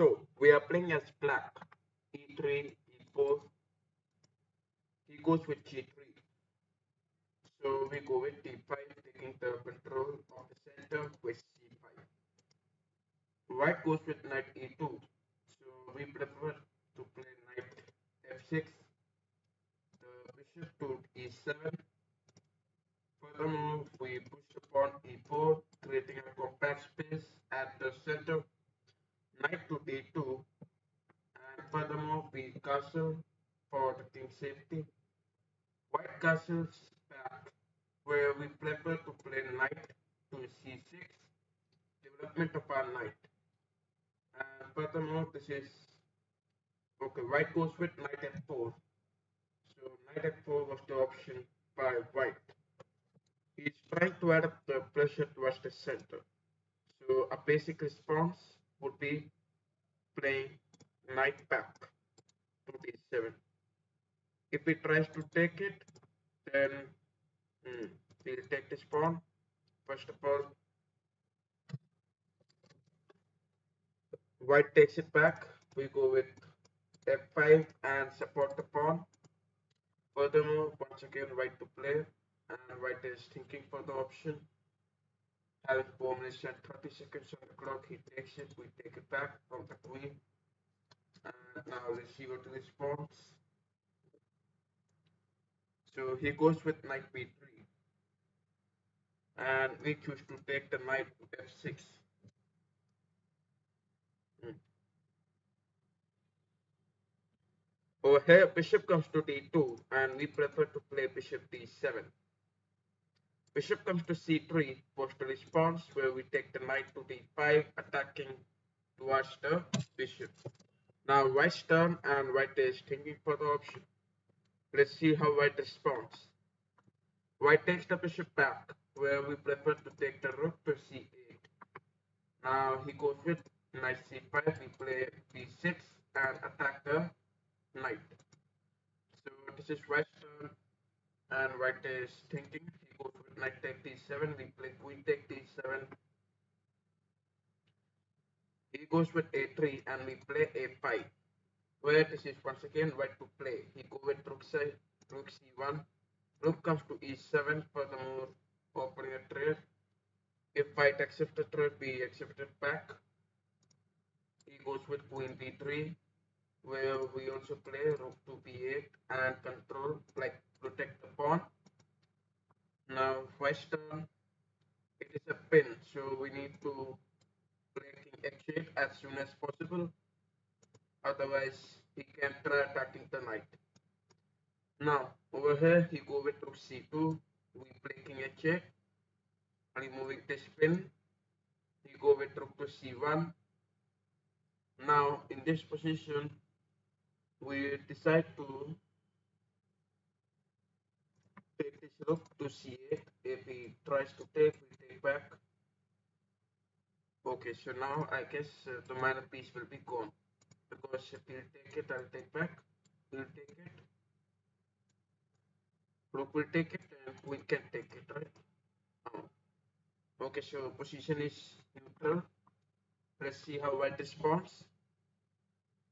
So we are playing as black. E3, E4. He goes with G3. So we go with D5, taking the control of the center with C5. White goes with knight E2. So we prefer to play knight F6, the bishop to E7. Furthermore, we push upon E4, creating a compact space at the center. Knight to D2, and furthermore, we castle for the king's safety. White castles back, where we prefer to play knight to c6, development of our knight. And furthermore, this is okay. White goes with knight f4. So knight f4 was the option by white. He's trying to add up the pressure towards the center. So a basic response would be playing knight back to d7. If he tries to take it, then we'll take this pawn. First of all, white takes it back. We go with f5 and support the pawn. Furthermore, once again, white to play, and white is thinking for the option. Having 4 minutes and 30 seconds on the clock, he takes it. We take it back from the queen, and now receiver to response. So he goes with knight b3, and we choose to take the knight to f6. Hmm. Over here, bishop comes to d2, and we prefer to play bishop d7. Bishop comes to c3, postal response, where we take the knight to d5, attacking towards the bishop. Now white's turn, and white is thinking for the option. Let's see how white responds. White takes the bishop back, where we prefer to take the rook to c8. Now he goes with knight c5, we play b6 and attack the knight. So this is white's turn, and white is thinking. He goes with knight take d7, we play queen take d7. He goes with a3 and we play a5. Where this is once again white to play. He goes with rook side, rook c1. Rook comes to e7, furthermore opening a trade. If white accepts the trade, we accept it back. He goes with queen d3, where we also play rook to b8 and control, like protect the pawn. Now white's turn. It is a pin, so we need to play king h8 as soon as possible. Otherwise, he can try attacking the knight. Now, over here, he go with rook c2. We play king h8. Removing this pin. He go with rook to c1. Now, in this position, we decide to take this rook to c8. If he tries to take, we take back. Okay, so now I guess the minor piece will be gone. Because if he'll take it, I'll take back. He'll take it. Rook will take it and we can take it, right? Okay, so position is neutral. Let's see how white responds.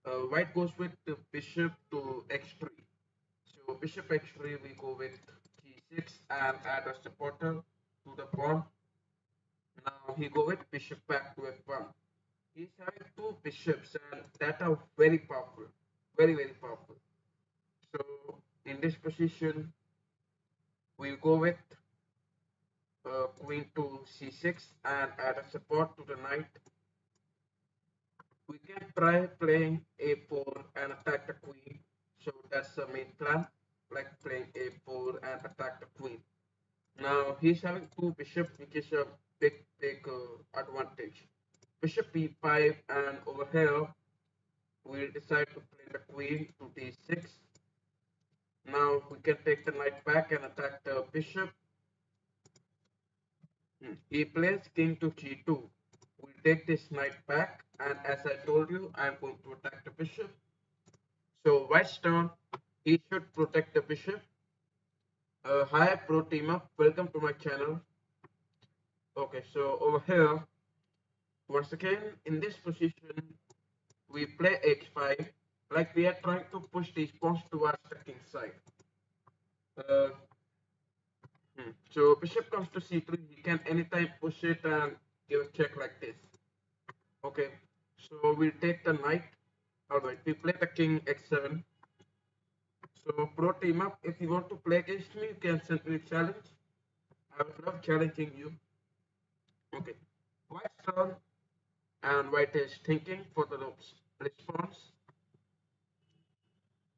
White goes with the bishop to x3. So bishop x3, we go with g6 and add a supporter to the pawn. Now he go with bishop back to f1. He's having two bishops and that are very powerful, very powerful. So in this position, we'll go with queen to c6 and add a support to the knight. We can try playing a4 and attack the queen. So that's the main plan, like playing a4 and attack the queen. Now he's having two bishops, which is a big advantage. Bishop b5, and over here we'll decide to play the queen to d6. Now we can take the knight back and attack the bishop. He plays king to g2. We'll take this knight back, and as I told you, I'm going to attack the bishop. So white's turn. He should protect the bishop. Hi pro teamer, welcome to my channel. Okay, so over here, once again in this position, we play h5, like we are trying to push these pawns towards the king side. Uh, So bishop comes to c3, he can anytime push it and give a check like this. Okay, so we'll take the knight. Alright, we play the king x7. So pro team up, if you want to play against me, you can send me a challenge. I would love challenging you. Okay, white's turn and white is thinking for the response.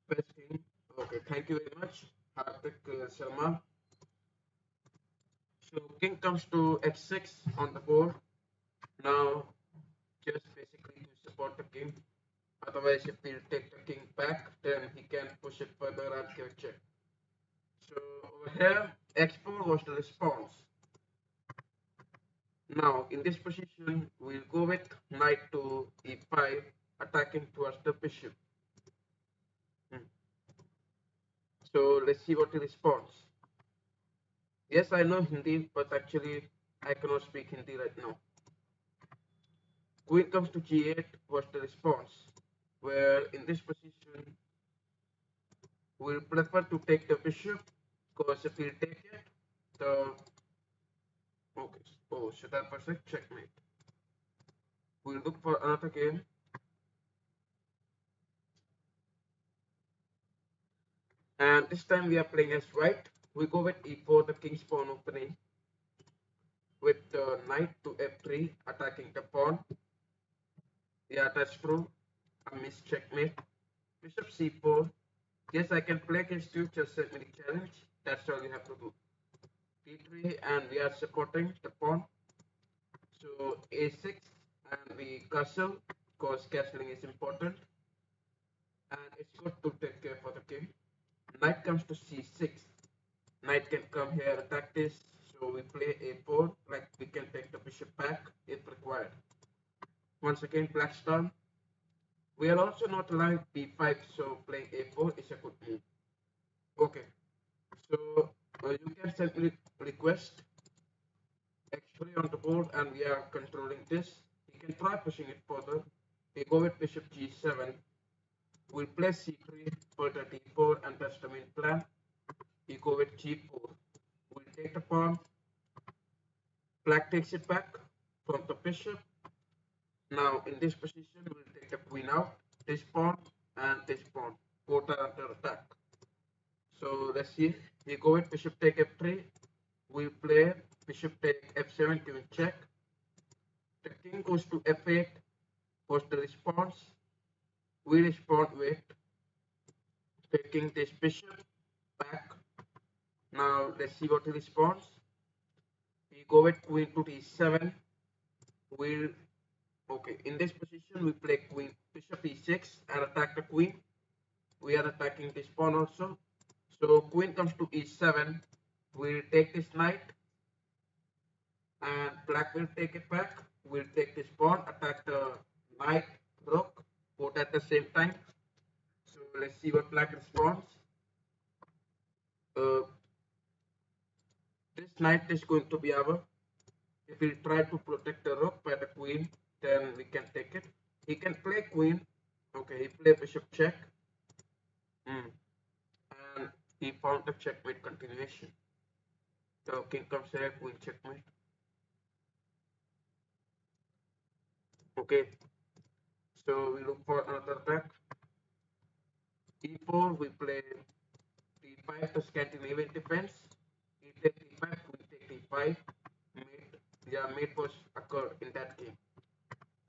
Best king. Okay, thank you very much, Hardik Sharma. So king comes to h6 on the board. Now, just basically to support the king. Otherwise, if he'll take the king back, then he can push it further and give a check. So over here, x4 was the response. Now, in this position, we'll go with knight to e5, attacking towards the bishop. Hmm. So let's see what he responds. Yes, I know Hindi, but actually I cannot speak Hindi right now. Queen comes to g8 was the response, where in this position we'll prefer to take the bishop, because if we take it, the okay, oh, so that was a checkmate. We'll look for another game, and this time we are playing as white. We go with e4, the king's pawn opening, with the knight to f3, attacking the pawn. Yeah, that's true. A missed checkmate. Bishop c4. Yes, I can play against you, just send me the challenge. That's all you have to do. d3, and we are supporting the pawn. So a6, and we castle, because castling is important. And it's good to take care for the king. Knight comes to c6. Knight can come here, attack this. So we play a4, like we can take the bishop back if required. Once again, black's turn. We are also not allowed b5, so playing a4 is a good move. Okay, so you can send me request x3 on the board, and we are controlling this. You can try pushing it further. We go with bishop g7. We'll play c3, further d4, and that's the main plan. We go with g4. We'll take the pawn. Black takes it back from the bishop. Now in this position, we'll take the queen out, this pawn, and this pawn. Both are under attack. So let's see. We go with bishop take f3. We play bishop take f7, giving check. The king goes to f8. Was the response? We respond with taking this bishop back. Now let's see what he responds. We go with queen to d7. We'll okay. In this position, we play queen bishop e6 and attack the queen. We are attacking this pawn also. So queen comes to e7. We'll take this knight, and black will take it back. We'll take this pawn, attack the knight, rook, both at the same time. So let's see what black responds. Uh, this knight is going to be our. If we try to protect the rook by the queen, then we can take it. He can play queen. Okay, he play bishop check. And he found the checkmate continuation. So king comes here, queen checkmate. Okay, so we look for another attack. e4, we play d5 to Scandinavian defense. He take d5, queen take d5. Mate, yeah, mate was occurred in that game.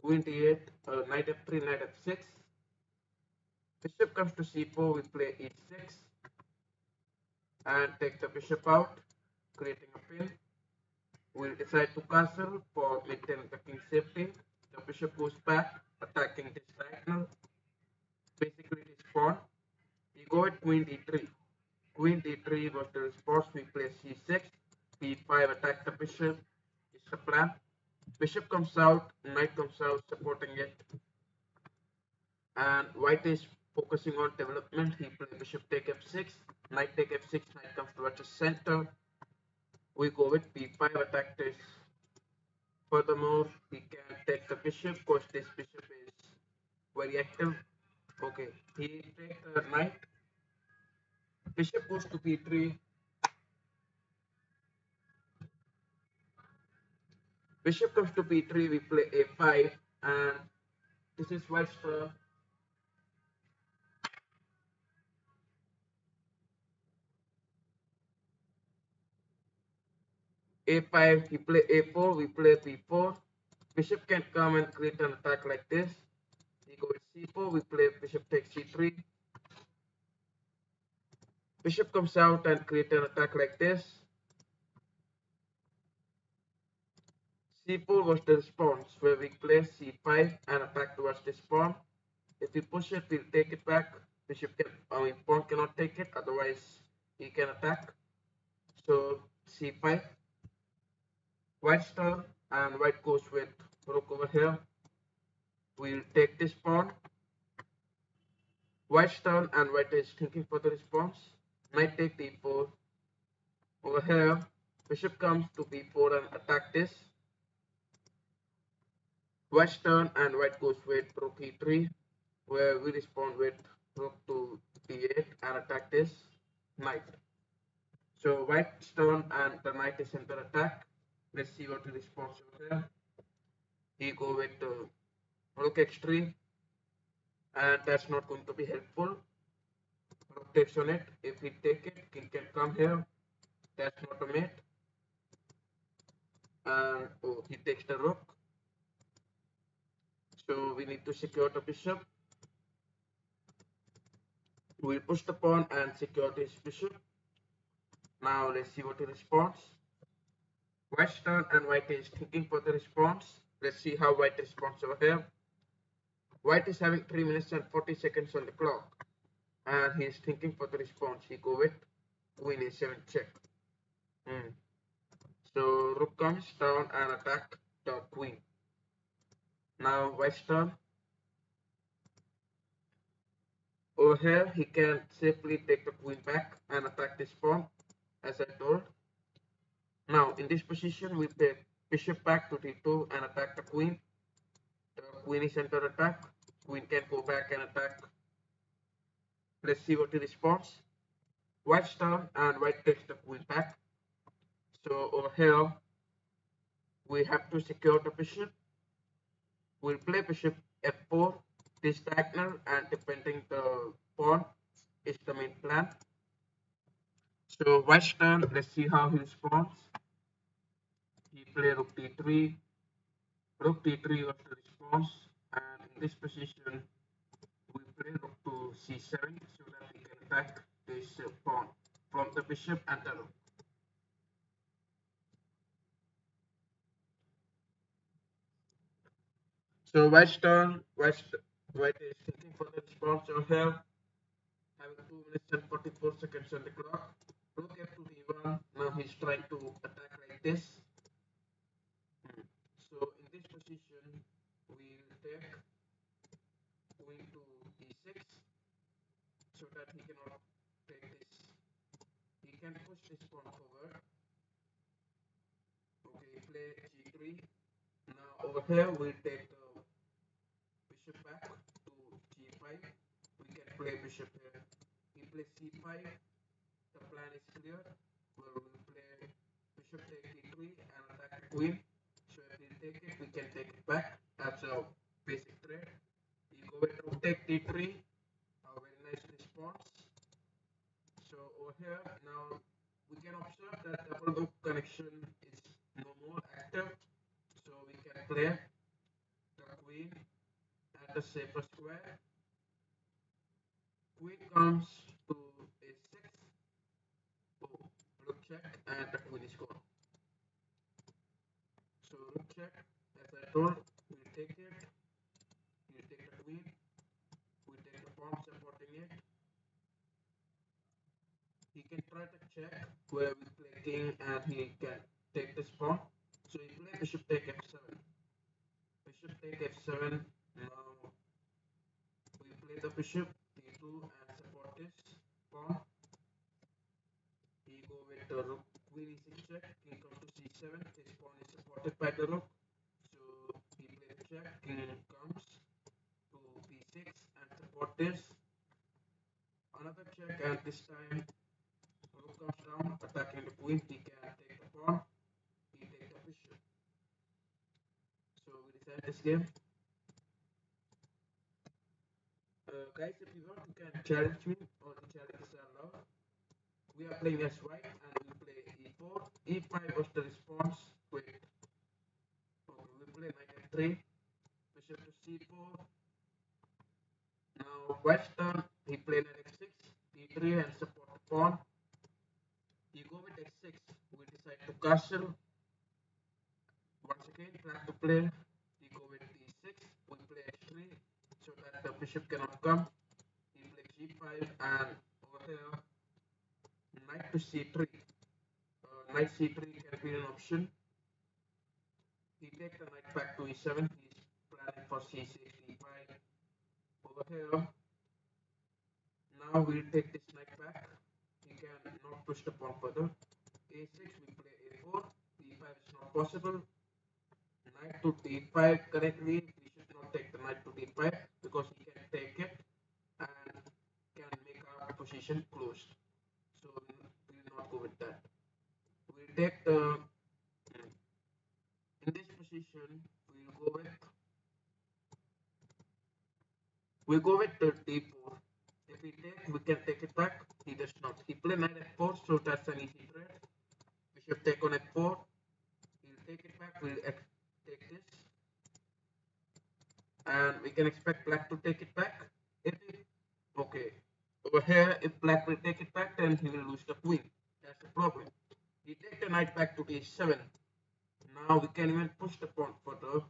Queen d8, knight f3, knight f6. Bishop comes to c4, we play e6 and take the bishop out, creating a pin. We'll decide to castle for maintaining the king's safety. The bishop goes back, attacking this diagonal, basically this pawn. We go with queen d3. Queen d3 was the response. We play c6, b5, attack the bishop. It's the plan. Bishop comes out, knight comes out, supporting it. And white is focusing on development. He plays bishop take f6, knight take f6, knight comes towards the center. We go with b5, attack this. Furthermore, he can take the bishop because this bishop is very active. Okay, he takes the knight. Bishop goes to b3. Bishop comes to b3. We play a5, and this is white's turn. A5. He play a4. We play b4. Bishop can come and create an attack like this. He goes c4. We play bishop takes c3. Bishop comes out and create an attack like this. C4 was the response where we play c5 and attack towards this pawn. If we push it, we'll take it back. Bishop can, pawn cannot take it, otherwise he can attack. So c5, white's turn, and white goes with rook over here. We'll take this pawn. White's turn, and white is thinking for the response. Knight take d4. Over here, bishop comes to b4 and attack this. White's turn, and white goes with rook e3, where we respond with rook to d8 and attack this knight. So white's turn, and the knight is under attack. Let's see what he responds over here. He go with rook x3, and that's not going to be helpful. Rook takes on it. If he take it, king can come here. That's not a mate. And oh, he takes the rook. So we need to secure the bishop. We'll push the pawn and secure this bishop. Now let's see what he responds. White's turn, and white is thinking for the response. Let's see how white responds over here. White is having 3 minutes and 40 seconds on the clock, and he is thinking for the response. He go with queen a7 check. So rook comes down and attack the queen. Now white's turn. Over here, he can safely take the queen back and attack this pawn, as I told. Now, in this position, we play bishop back to d2 and attack the queen. The queen is under attack. Queen can go back and attack. Let's see what he responds. White's turn, and white takes the queen back. So over here, we have to secure the bishop. We'll play bishop f4, this diagonal, and defending the pawn is the main plan. So white's turn, let's see how he responds. He played rook d3. Rook d3 was the response, and in this position, we play rook to c7 so that we can attack this pawn from the bishop and the rook. So white's turn, white is thinking for the response over here, having 2 minutes and 44 seconds on the clock. Rook f to d1, now he's trying to attack like this. So in this position, we'll take queen to e6 so that he cannot take this. He can push this pawn forward. Okay, play g3. Now over here we'll take the bishop back to g5. We can play bishop here. He plays c5. The plan is clear. Where we will play bishop take d3 and attack the queen. So if we take it, we can take it back. That's our basic trade. You go with rook take d3. A very nice response. So over here now we can observe that double rook connection is no more active. So we can play the queen at the safer square. Queen comes to a6. Oh, rook check, and the queen is gone. So rook check, as I told, we'll take it. We'll take the queen. We'll take the pawn supporting it. He can try to check where we play king, and he can take this pawn. So he play bishop take f7. Bishop take f7. Now we play the bishop d2 and support this pawn. He go with the rook, queen e6 check, king comes to c7, his pawn is supported by the rook. So he plays check, king comes to b7. support this. Another check, and this time rook comes down, attacking the queen. He can take the pawn. He takes the bishop. So we decide this game. Guys, if you want, you can challenge me. All the challenges are allowed. We are playing as white, and we play e4. e5 was the response. Wait. Okay, we play knight f3. Bishop to c4. Now white's turn. He played knight f6. d3 and support the pawn. You go with x6. We decide to castle. Once again, black to play. You go with d6. We play h3 so that the bishop cannot come. He plays g5 and over here knight to c3. Knight c3 can be an option. He takes the knight back to e7. He's planning for c6, d5. Over here, now we'll take this knight back. He can not push the pawn further. a6, we play a4. d5 is not possible. Knight to d5. Correctly, we should not take the knight to d5 because he can take it and can make our position closed. So we will not go with that. We'll take the in this position we'll go with the d4. If we take, we can take it back. He does not. He play knight f4, so that's an easy trade. Bishop take on f4. He'll take it back. We'll take this, and we can expect black to take it back. If it, okay, over here, if black will take it back, then he will lose the queen. That's the problem. He take the knight back to d7. Now we can even push the pawn further,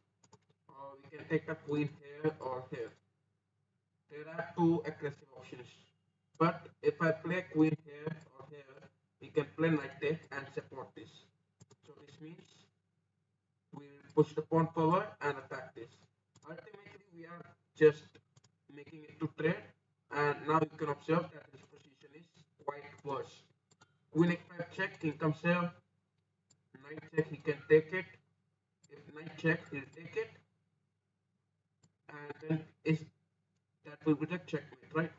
or we can take the queen here or here. There are two aggressive options. But if I play queen here or here, we can play knight take and support this. So this means we'll push the pawn forward and attack this. Ultimately, we are just making it to trade, and now you can observe that his position is quite worse. Queen f5 check, king comes here. Knight check, he can take it. If knight check, he'll take it. And then is that will be the checkmate, right?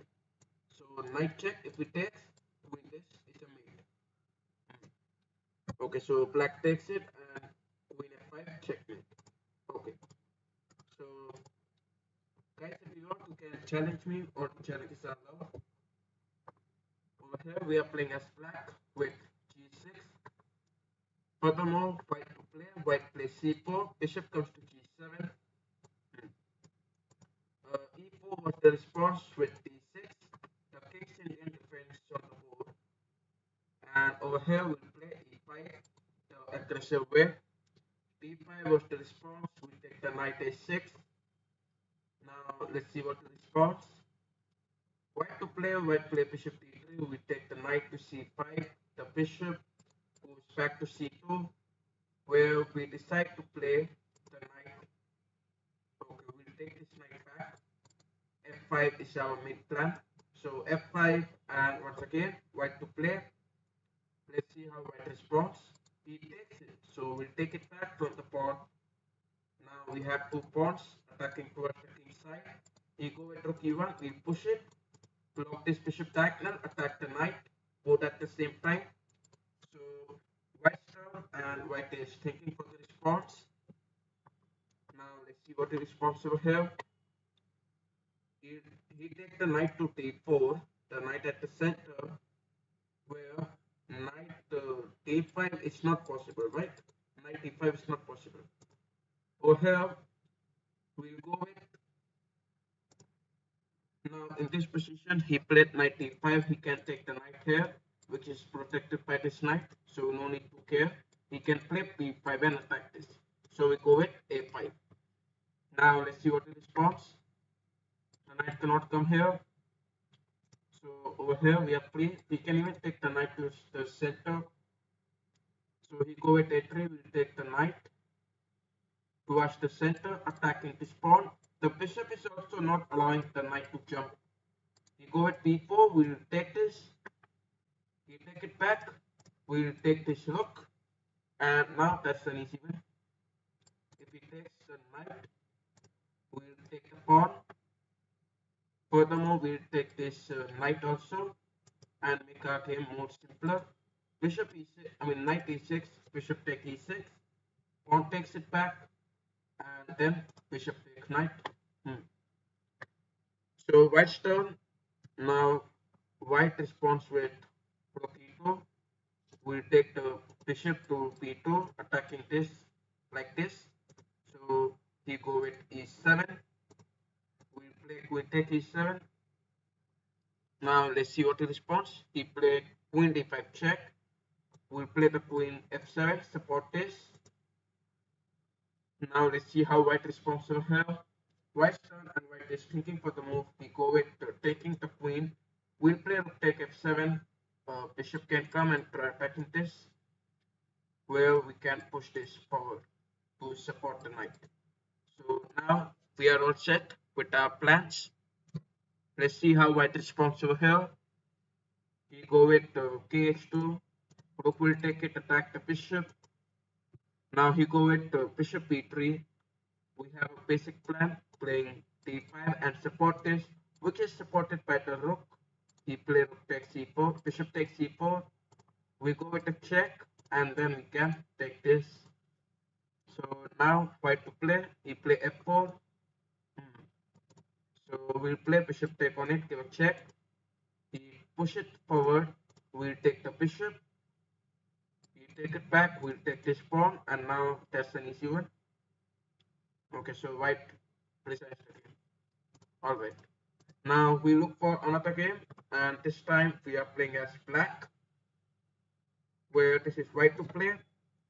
So knight check, if we take, win this, it's a mate. Okay, so black takes it and queen f5 checkmate. Okay, so guys, if you want, you can challenge me or challenges are allowed. Over here we are playing as black with g6. Furthermore, white to play, white plays c4, bishop comes to g7. e4 was the response with d6. The king's Indian defense on the board. And over here we'll play e5, the aggressive way. d5 was the response. We take the knight a6. Now let's see what the response. White play bishop d3. We take the knight to c5. The bishop goes back to c2, where we decide to play the knight. Okay, we'll take this knight back. f5 is our main plan. So f5, and once again, white to play. Let's see how white responds. He takes it, so we'll take it back from the pawn. Now we have two pawns attacking towards the king side. He go with rook e1, we'll push it, block this bishop diagonal, attack the knight, both at the same time. So white's turn, and white is thinking for the response. Now let's see what the response over here. He takes the knight to d4, the knight at the center, where knight d5 is not possible, right? Knight d5 is not possible. Over here, we'll go with, now in this position, he played knight d5, he can take the knight here, which is protected by this knight, so no need to care. He can play b5 and attack this. So we go with a5. Now let's see what the response. The knight cannot come here. So over here we are free. We can even take the knight to the center. So he go with a3, we'll take the knight towards the center, attacking this pawn. The bishop is also not allowing the knight to jump. He go with b4, we'll take this. He take it back, we'll take this rook. And now that's an easy win. If he takes the knight, we'll take the pawn. Furthermore, we'll take this knight also and make our game more simpler. Bishop e6, knight e6, bishop take e6, pawn takes it back, and then bishop take knight. So white's turn. Now white responds with rook e2. We'll take the bishop to b2, attacking this like this. So he go with e7. We take e7. Now let's see what he responds. He played queen d5 check. We'll play the queen f7, support this. Now let's see how white responds to here. White's turn and white is thinking for the move. We go with taking the queen. We'll play rook take f7. Bishop can come and try attacking this, where we can push this forward to support the knight. So now we are all set with our plans. Let's see how white responds over here. He go with kh2. Rook will take it, attack the bishop. Now he go with bishop e3. We have a basic plan playing d5 and support this, which is supported by the rook. He play rook takes e4, bishop takes e4. We go with a check and then we can take this. So now white to play, he play f4. So we'll play bishop take on it, give a check. He push it forward, we'll take the bishop. He take it back, we'll take this pawn, and now that's an easy one. Okay, so white resigns the game. Alright. Now we look for another game, and this time we are playing as black, where this is white to play.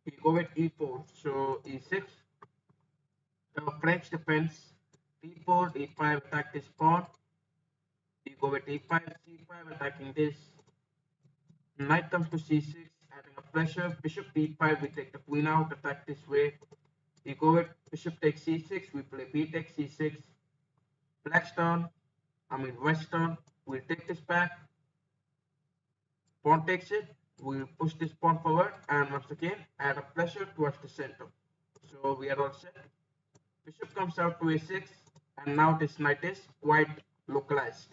He go with e4, so e6. The French defense d4, d5 attack this pawn. He go with e5, c5 attacking this. Knight comes to c6, adding a pressure. Bishop b5, we take the queen out, attack this way. We go with bishop takes c6, we play b takes c6. Black's turn, white's turn. We'll take this back. Pawn takes it. We'll push this pawn forward and once again add a pressure towards the center. So we are all set. Bishop comes out to a6 and now this knight is quite localized.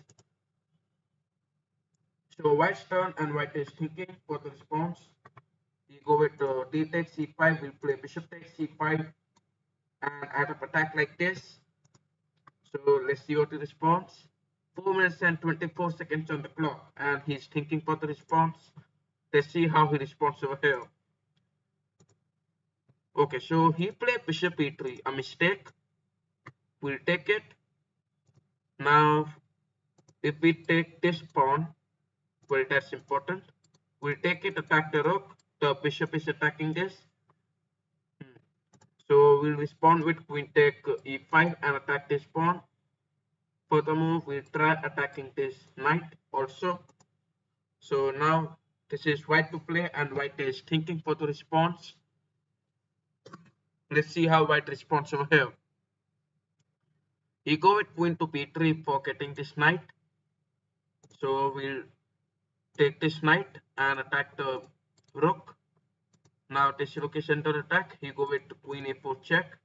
So white's turn and white is thinking for the response. We go with d takes c5, we'll play bishop takes c5 and add up attack like this. So let's see what he responds. 4 minutes and 24 seconds on the clock and he's thinking for the response. Let's see how he responds over here. Okay, so he played bishop e3, a mistake. We'll take it. Now, if we take this pawn, well, that's important. We'll take it, attack the rook. The bishop is attacking this. So we'll respond with queen take e5 and attack this pawn. Furthermore, we'll try attacking this knight also. So now this is white to play and white is thinking for the response. Let's see how white responds over here. He go with queen to b3 for getting this knight. So we'll take this knight and attack the rook. Now this rook is under attack. He go with queen a4 check.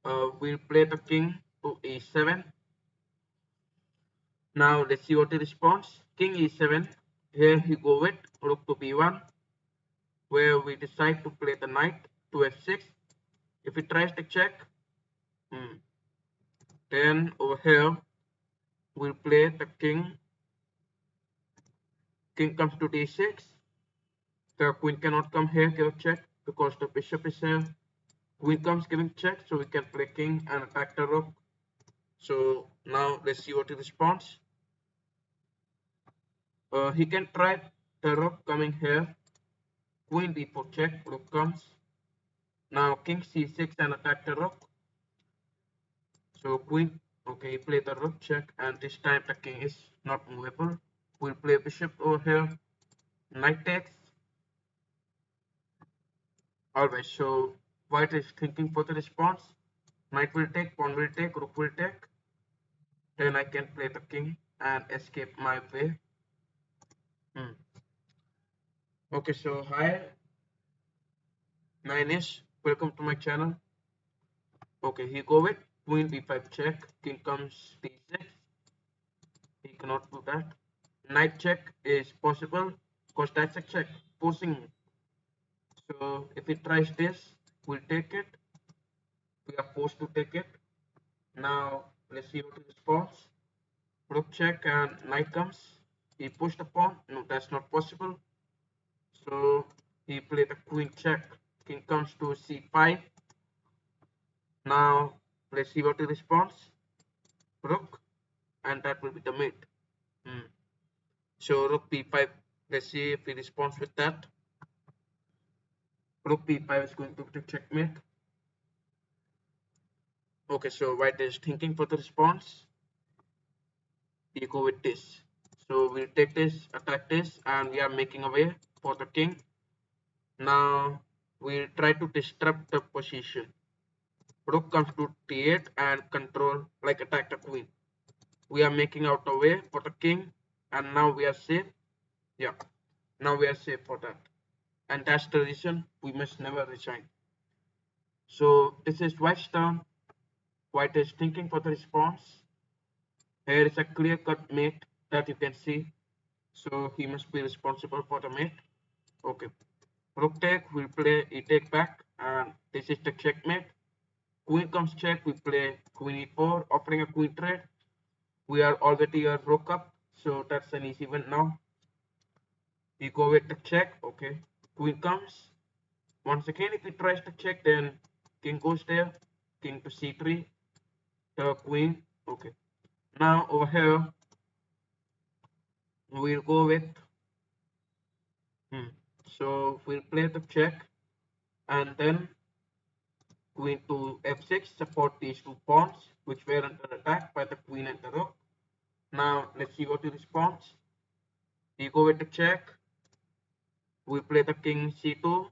We'll play the king to e7. Now let's see what he responds. King e7. Here he go with rook to b1, where we decide to play the knight to f6. If he tries to check, then over here we'll play the king. King comes to d6. The queen cannot come here, give a check because the bishop is here. Queen comes giving check, so we can play king and attack the rook. So now let's see what he responds. He can try the rook coming here. Queen d4 check, rook comes. Now king c6 and attack the rook. So queen, okay, he played the rook check and this time the king is not movable. We'll play bishop over here. Knight takes. Alright, so white is thinking for the response. Knight will take, pawn will take, rook will take. Then I can play the king and escape my way. Okay, so hi, Nine-ish, welcome to my channel. Okay, he go with queen b5 check, king comes d6. cannot do that. Knight check is possible because that's a check, forcing. So if he tries this, we'll take it. We are forced to take it. Now let's see what he responds. Rook check and knight comes. He pushed the pawn. No, that's not possible. So he played a queen check. King comes to c5. Now let's see what he responds. Rook, and that will be the mate. So rook b5. Let's see if he responds with that. Rook b5 is going to be checkmate. Okay, so white is thinking for the response. You go with this. So we'll take this, attack this, and we are making a way for the king. Now we'll try to disrupt the position. Rook comes to t8 and control, like attack the queen. We are making out a way for the king, and now we are safe. Yeah, now we are safe for that. And that's the reason we must never resign. So this is white's turn. White is thinking for the response. Here is a clear-cut mate that you can see. So he must be responsible for the mate. Okay. Rook take, we play e take back, and this is the checkmate. Queen comes check, we play queen e4, offering a queen trade. We are already a rook up, so that's an easy win now. We go with the check, okay. Queen comes. Once again, if he tries to check, then king goes there. King to c3, the queen, okay. Now over here, we'll go with, so we'll play the check, and then queen to f6, support these two pawns, which were under attack by the queen and the rook. Now, let's see what he responds. We go with the check. We play the king c2.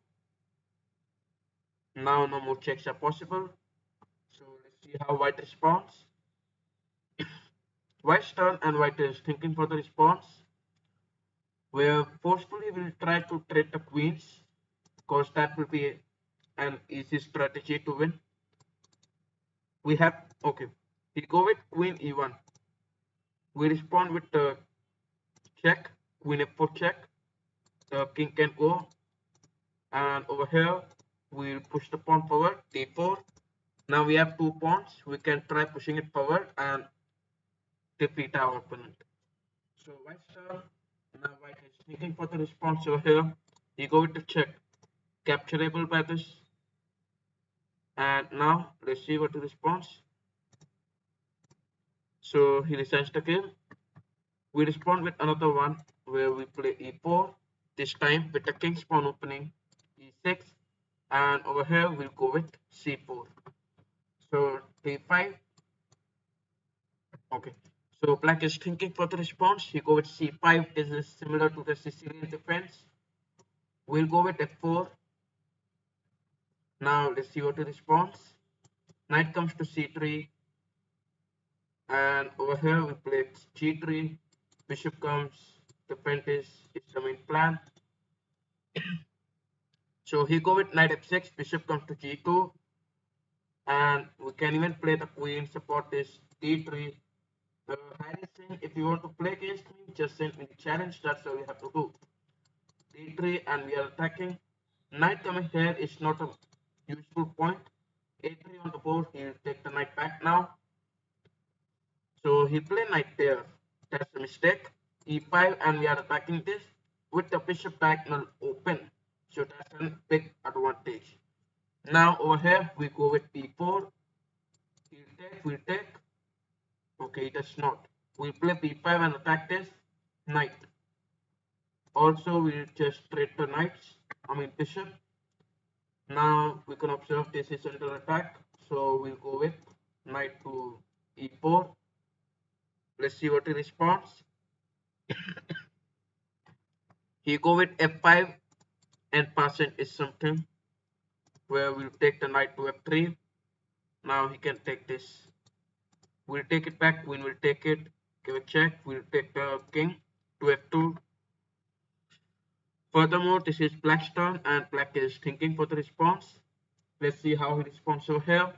Now, no more checks are possible. So, let's see how white responds. White's turn, and white is thinking for the response. Where forcefully we'll try to trade the queens, because that will be an easy strategy to win. We have, okay, we go with queen e1. We respond with the check, queen f4 check. The king can go, and over here we'll push the pawn forward, d4. Now we have 2 pawns. We can try pushing it forward and defeat our opponent. So white's turn. Now white is thinking for the response over here. He go with the check, capturable by this. And now let's see what the response. So he resigns the game. We respond with another one where we play e4. This time with the king's pawn opening, e6. And over here we'll go with c4. So d5. Okay. So black is thinking for the response. He go with c5. This is similar to the Sicilian defense. We'll go with f4. Now let's see what the response. Knight comes to c3. And over here we play g3. Bishop comes. Defend is the main plan. So he go with knight f6. Bishop comes to g2. And we can even play the queen. Support is d3. Harry is saying, if you want to play against me, just send me the challenge. That's all you have to do. d3, and we are attacking. Knight coming here is not a useful point. a3 on the board, he'll take the knight back now. So he play knight there. That's a mistake. e5, and we are attacking this with the bishop diagonal open. So that's a big advantage. Now over here, we go with b4. We'll take. Okay, that's not. We play b5 and attack this knight. Also, we'll just trade the knights, bishop. Now we can observe this is under attack. So we'll go with knight to e4. Let's see what he responds. He go with f5 and passing is something where we'll take the knight to f3. Now he can take this. We'll take it back. Queen will take it. Give a check. We'll take the king to f2. Furthermore, this is black's turn, and black is thinking for the response. Let's see how he responds over here.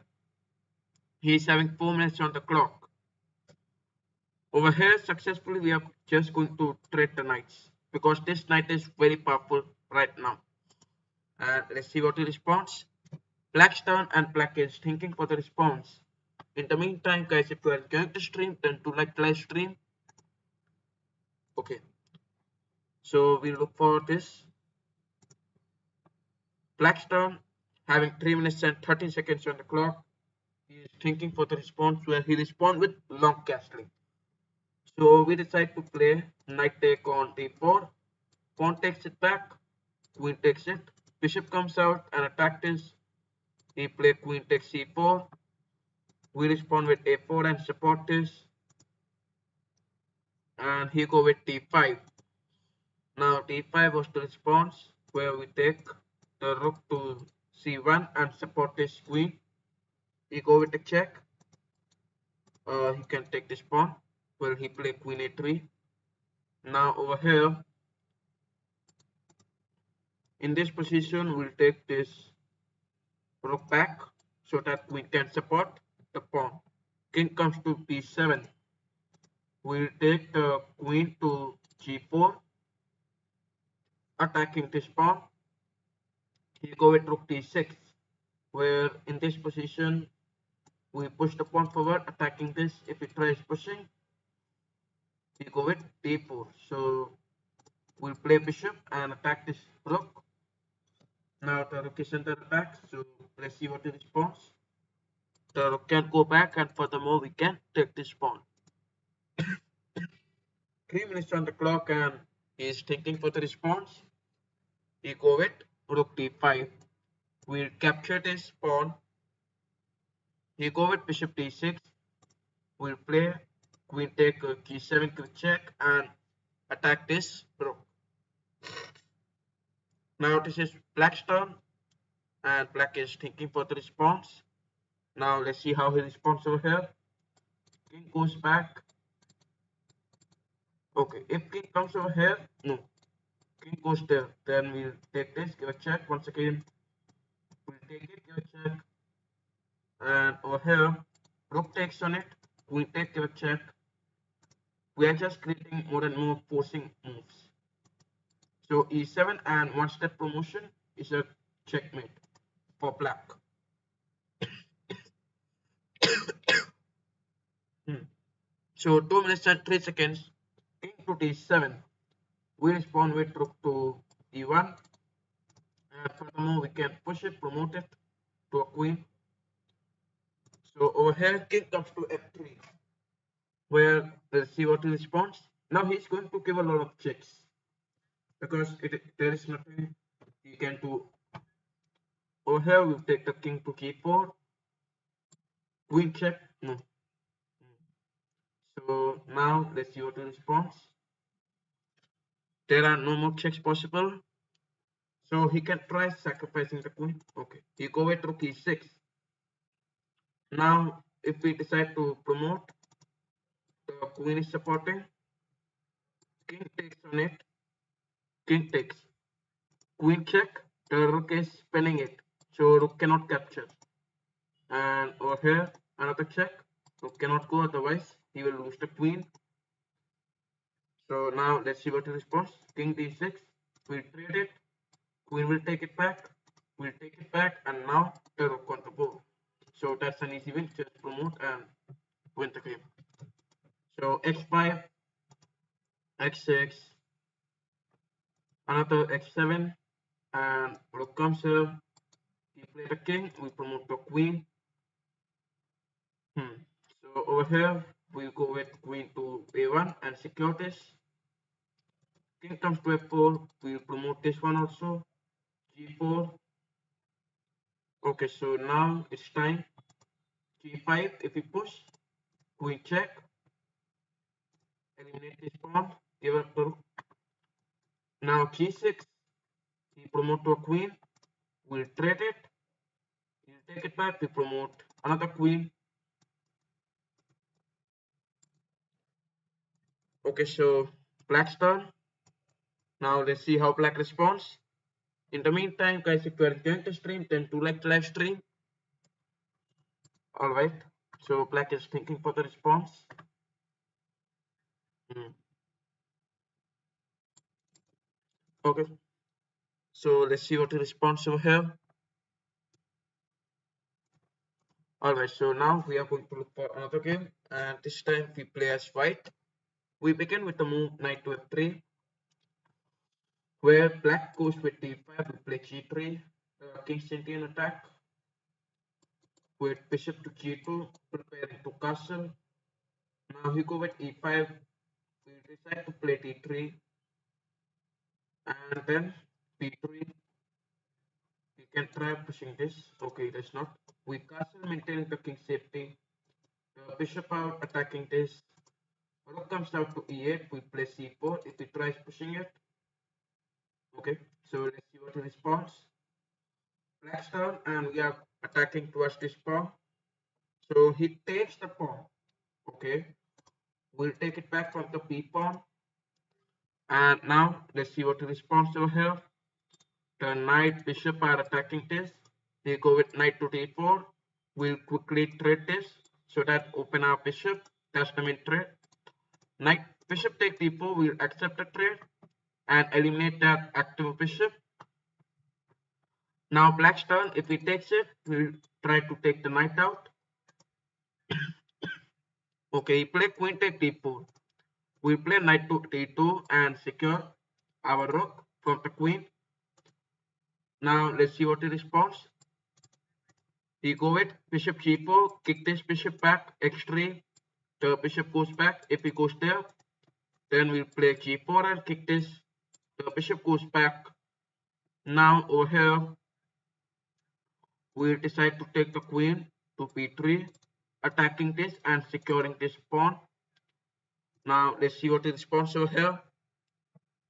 He is having 4 minutes on the clock. Over here, successfully, we are just going to trade the knights because this knight is very powerful right now. And let's see what he responds. Black's turn and Black is thinking for the response. In the meantime, guys, if you are enjoying the stream, then do like the live stream. Okay. So we look for this. Black's turn, having 3 minutes and 13 seconds on the clock. He is thinking for the response where he responds with long castling. So we decide to play knight take on d4. Pawn takes it back. Queen takes it. Bishop comes out and attack this. He play queen takes c4. We respond with a4 and support this. And he go with d5. Now d5 was the response where we take the rook to c1 and support this queen. He go with a check. He can take this pawn. Well, he play queen a3. Now over here, in this position, we'll take this rook back so that we can support the pawn. King comes to b7. We'll take the queen to g4, attacking this pawn. He go with rook d6, where in this position we push the pawn forward, attacking this. If he tries pushing, we go with d4. So we'll play bishop and attack this rook. Now the rook is under attack, so let's see what he responds. The rook can go back, and furthermore we can take this pawn. 3 minutes on the clock, and he is thinking for the response. He go with rook d5. We'll capture this pawn. He go with bishop d6. We'll play queen take g7 quick check and attack this rook. Now this is Black's turn, and Black is thinking for the response. Now let's see how he responds over here. King goes back. Okay, if king comes over here, no. King goes there. Then we'll take this, give a check. Once again, we'll take it, give a check. And over here, rook takes on it. Queen take, give a check. We are just creating more and more forcing moves. So e7 and one step promotion is a checkmate for Black. So 2 minutes and 3 seconds. King to d7. We respond with rook to e1. And furthermore, we can push it, promote it to a queen. So over here, king comes to f3, where let's see what he responds. Now he's going to give a lot of checks because there is nothing he can do. Over here, we'll take the king to g4, queen check, no. So now let's see what he responds. There are no more checks possible. So he can try sacrificing the queen. Okay, he go with rook e6. Now, if we decide to promote, the queen is supporting. King takes on it. King takes. Queen check. The rook is spinning it. So rook cannot capture. And over here, another check. Rook cannot go, otherwise he will lose the queen. So now let's see what he responds. King d6. We'll trade it. Queen will take it back. We'll take it back. And now the rook on the board. So that's an easy win. Just promote and win the game. So x5, x6, another x7, and rook comes here. He play the king. We promote the queen. So over here we go with queen to a1 and secure this. King comes to f4. We'll promote this one also. g4. Okay, so now it's time. g5. If we push, queen check. Eliminate this pawn. Give up the rook. Now g6. He promote to a queen. We'll trade it. He'll take it back. We promote another queen. Okay, so Black's turn. Now let's see how Black responds. In the meantime, guys, if you are enjoying the stream, then do like the live stream. Alright, so Black is thinking for the response. Hmm. Okay, so let's see what the response over here. Alright, so now we are going to look for another game, and this time we play as white. We begin with the move knight to f3, where black goes with d5, we play g3, king's Indian attack, with bishop to g2, preparing to castle. Now we go with e5, we decide to play d3, and then b3, we can try pushing this. Okay, that's not. We castle maintaining the king's safety, bishop out attacking this, rook comes down to e8, we play c4, if he tries pushing it. Okay, so let's see what he responds. Black's turn, and we are attacking towards this pawn. So he takes the pawn. Okay, we'll take it back from the b pawn. And now let's see what he responds over here. The knight bishop are attacking this. They go with knight to d4. We'll quickly trade this so that open our bishop. That's the main trade. Knight bishop take d4. We'll accept the trade and eliminate that active bishop. Now black's turn. If he takes it, we'll try to take the knight out. Okay, play queen take d4. We play knight to d2 and secure our rook from the queen. Now let's see what he responds. He go with bishop g4, kick this bishop back, x3. The bishop goes back. If he goes there, then we'll play g4 and kick this. The bishop goes back. Now over here, we'll decide to take the queen to b3, attacking this and securing this pawn. Now let's see what the response over here.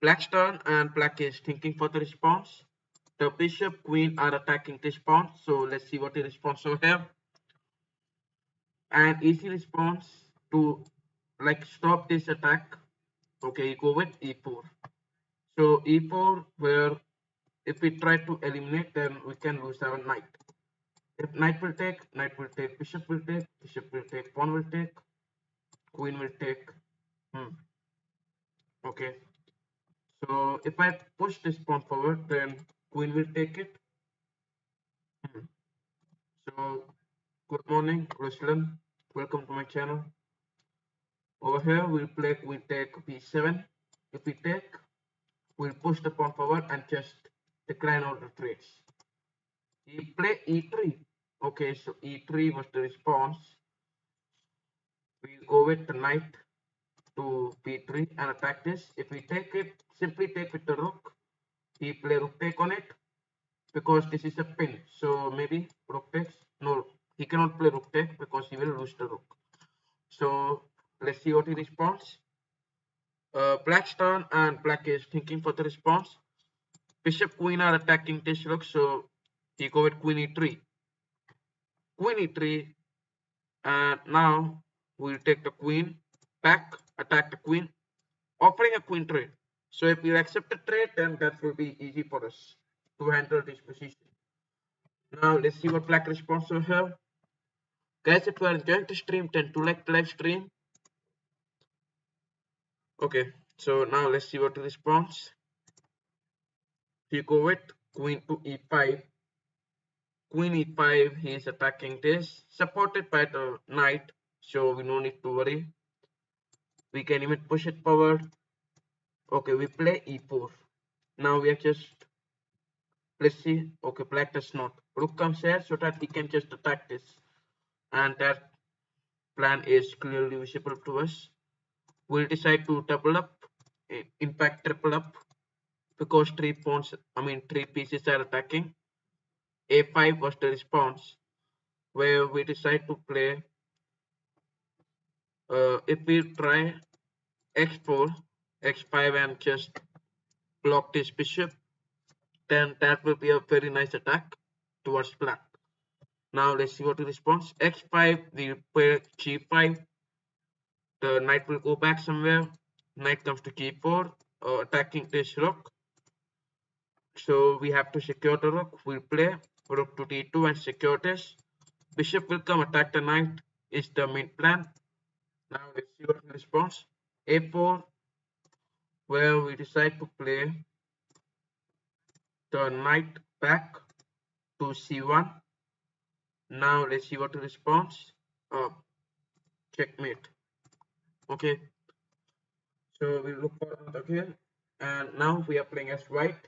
Black's turn, and black is thinking for the response. The bishop, queen are attacking this pawn. So let's see what the response over here. An easy response to like stop this attack. Okay, you go with e4. So e4, where if we try to eliminate, then we can lose our knight. If knight will take, bishop will take, bishop will take, pawn will take, queen will take. Okay. So if I push this pawn forward, then queen will take it. So good morning, Ruslan. Welcome to my channel. Over here, we'll play queen take b7. If we take, we'll push the pawn forward and just decline all the trades. He play e3. Okay, so e3 was the response. We go with the knight to b3 and attack this. If we take it, simply take with the rook. He play rook take on it because this is a pin. So maybe rook takes. No, he cannot play rook take because he will lose the rook. So let's see what he responds. Black's turn, and black is thinking for the response. Bishop queen are attacking this rook, so he go with queen e3. Queen e3, and now we'll take the queen back, attack the queen, offering a queen trade. So if we accept the trade, then that will be easy for us to handle this position. Now let's see what black responds to here. Guys, if you are enjoying the stream, then do like the live stream. Okay, so now let's see what the response. He go with queen to e5. Queen e5, he is attacking this, supported by the knight, so we no need to worry. We can even push it forward. Okay, we play e4. Now we are just, let's see. Okay, black does not. Rook comes here so that he can just attack this. And that plan is clearly visible to us. We'll decide to double up, in fact triple up, because three pieces are attacking. A5 was the response, where we decide to play, if we try x4, x5 and just block this bishop, then that will be a very nice attack towards black. Now let's see what the response. x5, we play g5, the knight will go back somewhere, knight comes to g4, attacking this rook. So we have to secure the rook. We'll play rook to d2 and secure this. Bishop will come attack the knight is the main plan. Now let's see what the response. a4, where we decide to play the knight back to c1. Now let's see what the response. Uh, Checkmate. Okay, so we look for it again, and now we are playing as white.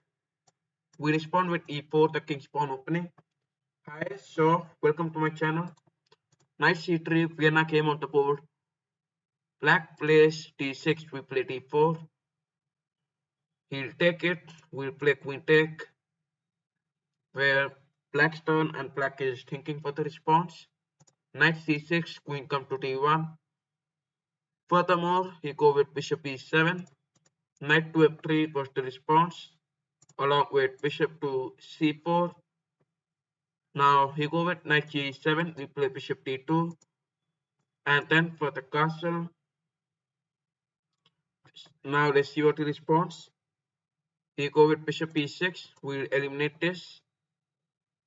We respond with e4, the king's pawn opening. Hi, so welcome to my channel. Knight c3, Vienna came on the board. Black plays d6, we play d4. He'll take it, we'll play queen take, where black's turn and black is thinking for the response. Knight c6, queen come to d1. Furthermore, he go with bishop e7. Knight to f3 was the response, along with bishop to c4. Now he go with knight g7, we play bishop d2. And then for the castle, now let's see what he responds. He go with bishop e6, we'll eliminate this.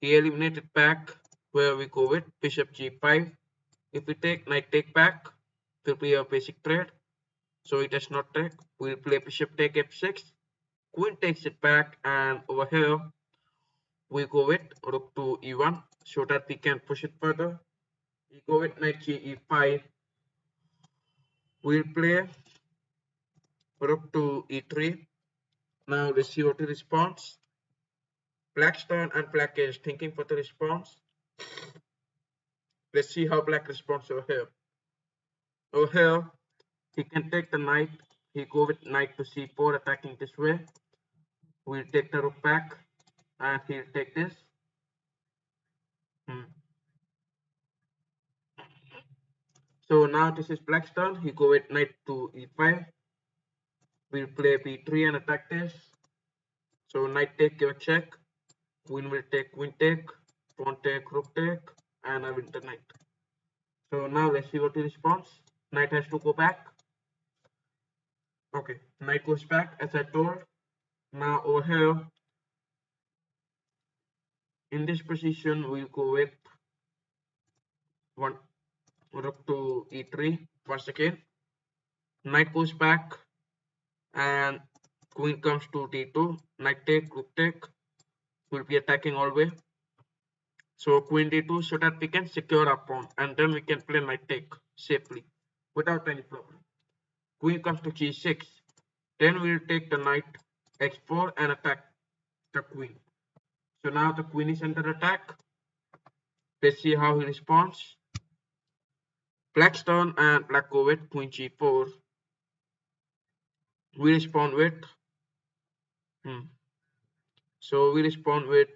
He eliminated back, where we go with bishop g5. If we take knight take back, it will be a basic trade. So it does not take. We'll play bishop take f6. Queen takes it back, and over here we go with rook to e1 so that we can push it further. We go with knight g e5. We'll play rook to e3. Now let's see what the response. Black's turn, and black is thinking for the response. Let's see how black responds over here. Over here, he can take the knight. He go with knight to c4, attacking this way. We'll take the rook back, and he'll take this. So now this is black's turn. He go with knight to e5. We'll play b3 and attack this. So knight take, give a check. Queen will take, queen take, pawn take, rook take, and I win the knight. So now let's see what he responds. Knight has to go back. Okay, knight goes back as I told. Now over here, in this position, we'll go with one rook to e3 once again. Knight goes back, and queen comes to d2. Knight take, rook take. We'll be attacking all way. So queen d2 so that we can secure our pawn, and then we can play knight take safely without any problem. Queen comes to g6. Then we'll take the knight x4 and attack the queen. So now the queen is under attack. Let's see how he responds. Black's turn, and black go with queen g4. We respond with so we respond with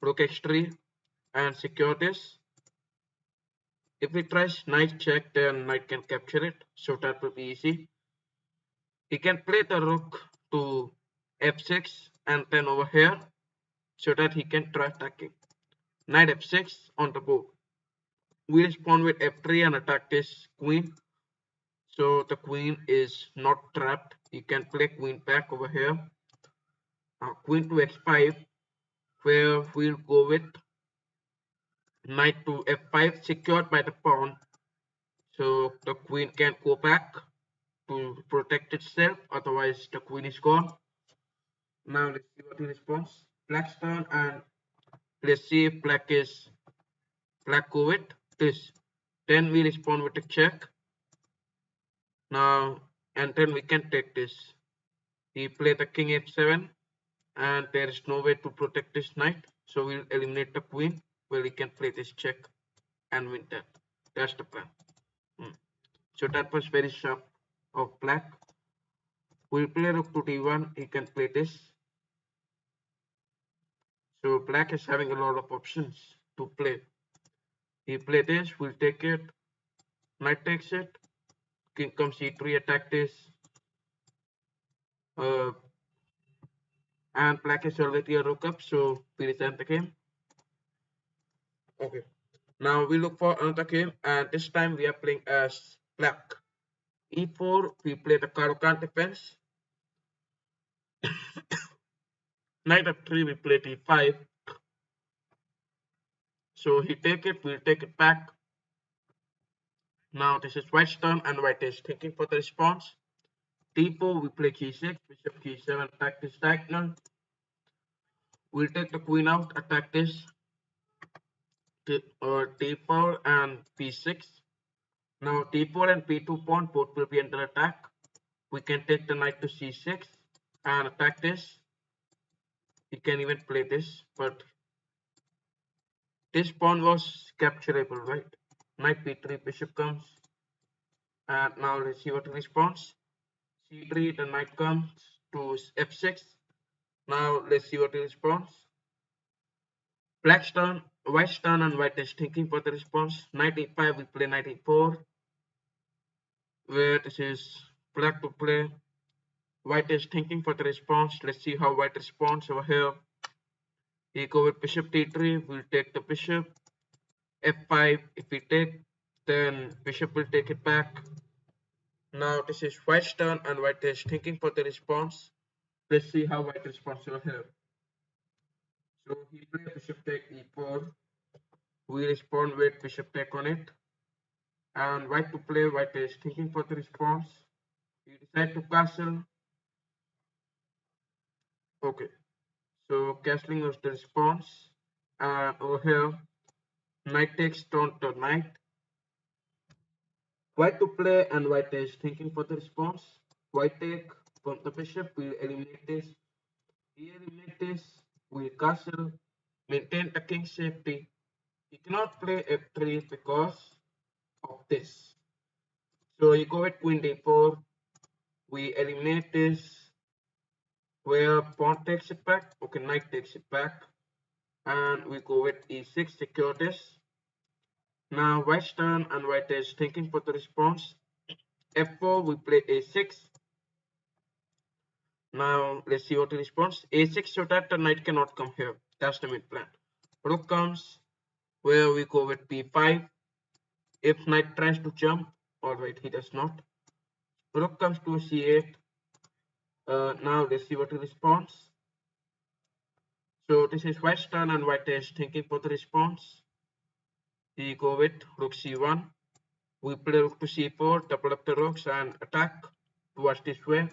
rook x3 and secure this. If we tries knight check, then knight can capture it, so that will be easy. He can play the rook to f6 and then over here so that he can try attacking. Knight f6 on the board. We respond with f3 and attack this queen. So the queen is not trapped. He can play queen back over here. Queen to x5, where we'll go with knight to f5 secured by the pawn. So the queen can't go back to protect itself, otherwise the queen is gone. Now let's see what he responds. Black's turn, and let's see if black go with this. Then we respond with a check. Now and then we can take this. He play the king f7, and there is no way to protect this knight, so we'll eliminate the queen. Well, he can play this check and win that. That's the plan. So that was very sharp of black. We'll play rook to d1. He can play this. So black is having a lot of options to play. He play this, we'll take it. Knight takes it. King comes e3, attack this. And black is already a rook up, so we resign the game. Okay. Now we look for another game, and this time we are playing as black. e4, we play the Caro-Kann defense. Knight f3, we play d5. So he take it, we'll take it back. Now this is white's turn and white is thinking for the response. D4, we play g6, bishop g7, attack this diagonal. We'll take the queen out, attack this d4 and p6. Now d4 and p2 pawn both will be under attack. We can take the knight to c6 and attack this. We can even play this, but this pawn was capturable, right? Knight b3, bishop comes, and now let's see what response. c3, the knight comes to f6. Now let's see what response. Black's turn, white's turn, and white is thinking for the response. Knight e5, we play knight e4, where this is black to play. White is thinking for the response. Let's see how white responds over here. We go with bishop d3, we'll take the bishop. f5, if we take, then bishop will take it back. Now this is white's turn, and white is thinking for the response. Let's see how white responds over here. So he played bishop take e4. We respond with bishop take on it. And white to play, white is thinking for the response. We decide to castle. Okay, so castling was the response. And over here, knight takes turn to knight. White to play, and white is thinking for the response. White take from the bishop, we'll eliminate this. We eliminate this, we'll castle, maintain the king's safety. You cannot play f3 because of this. So you go with queen d4, we eliminate this, where pawn takes it back, okay, knight takes it back, and we go with e6, secure this. Now white's turn, and white is thinking for the response. f4, we play a6. Now let's see what the response. a6 so that the knight cannot come here. That's the main plan. Rook comes, where we go with b5. If knight tries to jump, alright, he does not. Rook comes to c8. Now let's see what the response. So this is white's turn, and white is thinking for the response. We go with rook c1. We play rook to c4, double up the rooks and attack towards this way.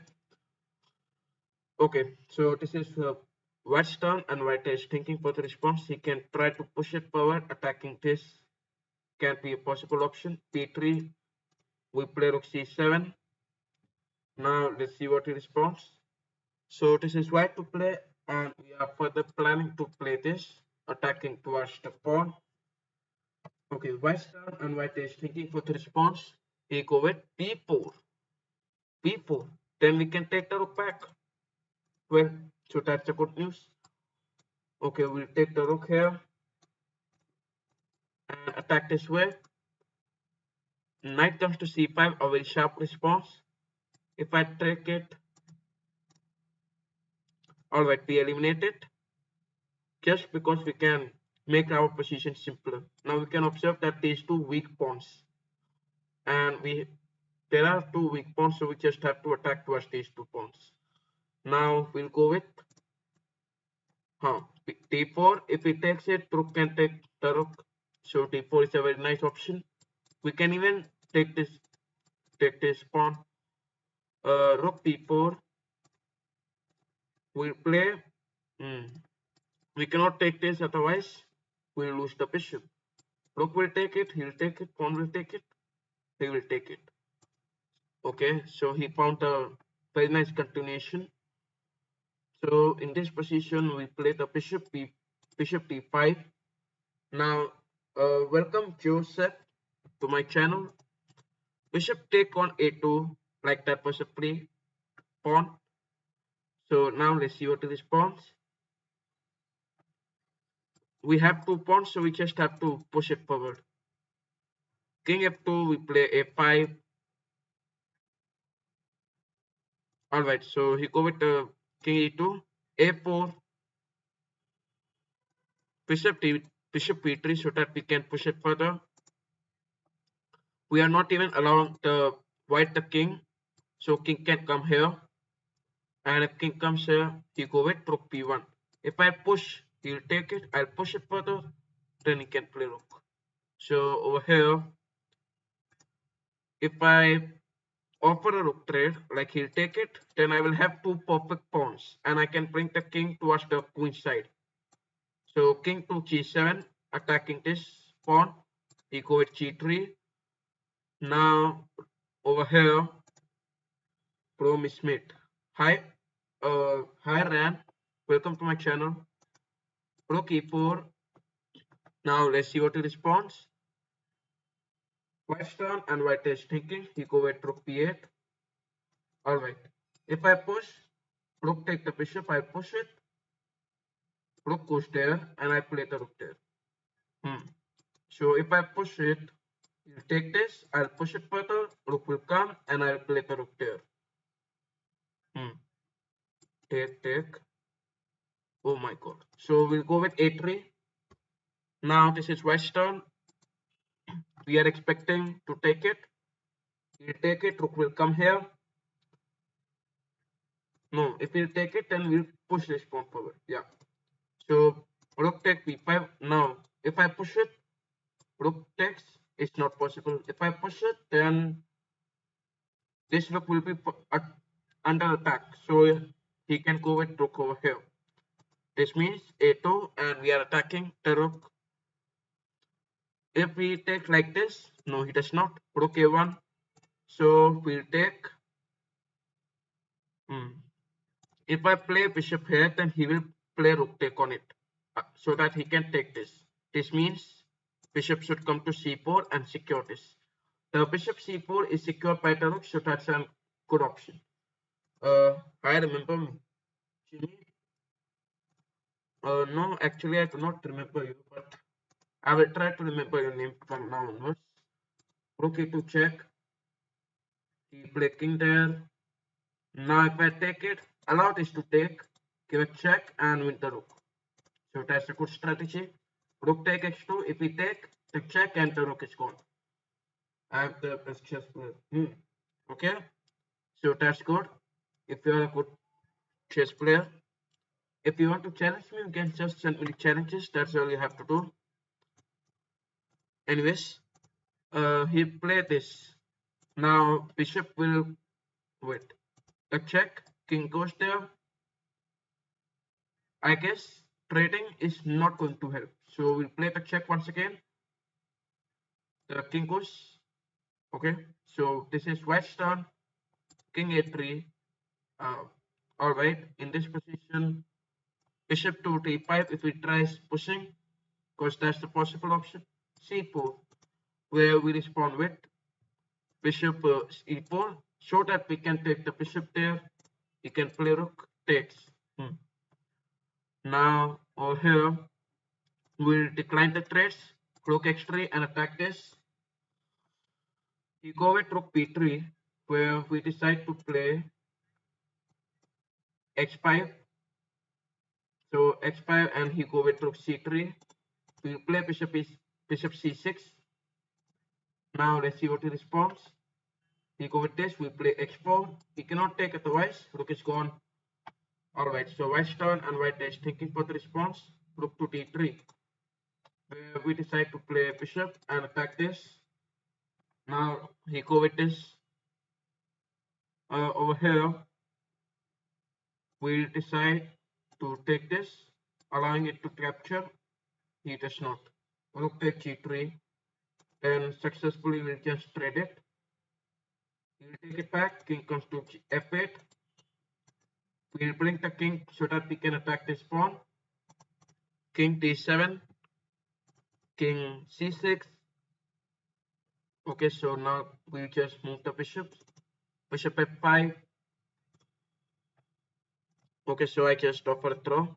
Okay, so this is white's turn, and white is thinking for the response. He can try to push it forward, attacking this can be a possible option. p3, we play rook c7. Now let's see what he responds. So this is white to play, and we are further planning to play this, attacking towards the pawn. Okay, white's turn, and white is thinking for the response. He go with b4. b4. Then we can take the rook back. Well, so that's the good news. Okay, we'll take the rook here and attack this way. Knight comes to c5, a very sharp response. If I take it, alright, we eliminate it. Just because we can make our position simpler. Now we can observe that these two weak pawns. And there are two weak pawns, so we just have to attack towards these two pawns. Now we'll go with d4. If he takes it, rook can take the rook. So d4 is a very nice option. We can even take this pawn. Rook d4. We'll play. We cannot take this, otherwise we'll lose the bishop. Rook will take it, he'll take it, pawn will take it, he will take it. Okay, so he found a very nice continuation. So in this position, we play the bishop d5. Now, welcome Joseph to my channel. Bishop take on a2, like that was a free pawn. So now let's see what the response. We have two pawns, so we just have to push it forward. King f2, we play a5. Alright, so he go with king e2, a4, bishop b3, so that we can push it further. We are not even allowing the white the king, so king can come here. And if king comes here, he go with rook b1. If I push, he'll take it. I'll push it further, then he can play rook. So over here, If I offer a rook trade, like he'll take it, then I will have two perfect pawns, and I can bring the king towards the queen side. So king to g7, attacking this pawn. He go with g3. Now over here, Chrome is mate. Hi, hi Ran. Welcome to my channel. Rook e4. Now let's see what he responds. White's turn and white is thinking. He go with rook b8. Alright. If I push, rook take the bishop, I push it. Rook goes there and I play the rook there. So if I push it, you take this, I'll push it further, rook will come and I'll play the rook there. Take, take. Oh my god. So we'll go with a3. Now this is white's turn. We are expecting to take it. We'll take it, rook will come here. No, if we'll take it, then we'll push this pawn forward. Yeah. So rook take b5. Now, if I push it, rook takes. It's not possible. If I push it, then this rook will be under attack. So he can go with rook over here. This means a2, and we are attacking the rook. If we take like this, no, he does not. Rook a1. So we'll take. If I play bishop here, then he will play rook take on it, so that he can take this. This means bishop should come to c4 and secure this. The bishop c4 is secured by the rook, so that's a good option. I remember me. Jimmy? No, actually I do not remember you, but I will try to remember your name from now onwards. Rook e2 check. He play king there. Now if I take it, allow this to take, give a check and win the rook. So that's a good strategy. Rook take h2. If we take the check and the rook is gone. I have the best chess player. Okay, so that's good. If you are a good chess player, if you want to challenge me, you can just send me challenges. That's all you have to do. Anyways, he played this. Now bishop will wait. A check, king goes there. I guess trading is not going to help. So we'll play the check once again. The king goes. Okay, so this is white's turn. King a3. All right, in this position, bishop to d5 if he tries pushing, because that's the possible option. c4, where we respond with bishop e4, so that we can take the bishop there. We can play rook takes. Now over here, we'll decline the threats, rook x3 and attack this. You go with rook b3, where we decide to play x5. So x5 and he go with rook c3. We'll play bishop c6. Now let's see what he responds. He go with this. We play h4. He cannot take otherwise. Rook is gone. Alright, so white's turn and white is thinking for the response. Rook to d3. Where we decide to play bishop and attack this. Now he go with this. Over here, we'll decide to take this, allowing it to capture. He does not. Rook take g3. Then successfully we'll just trade it. We'll take it back. King comes to f8. We'll bring the king so that we can attack this pawn. King d7. King c6. Okay, so now we'll just move the bishops. Bishop f5. Okay, so I just offer a throw.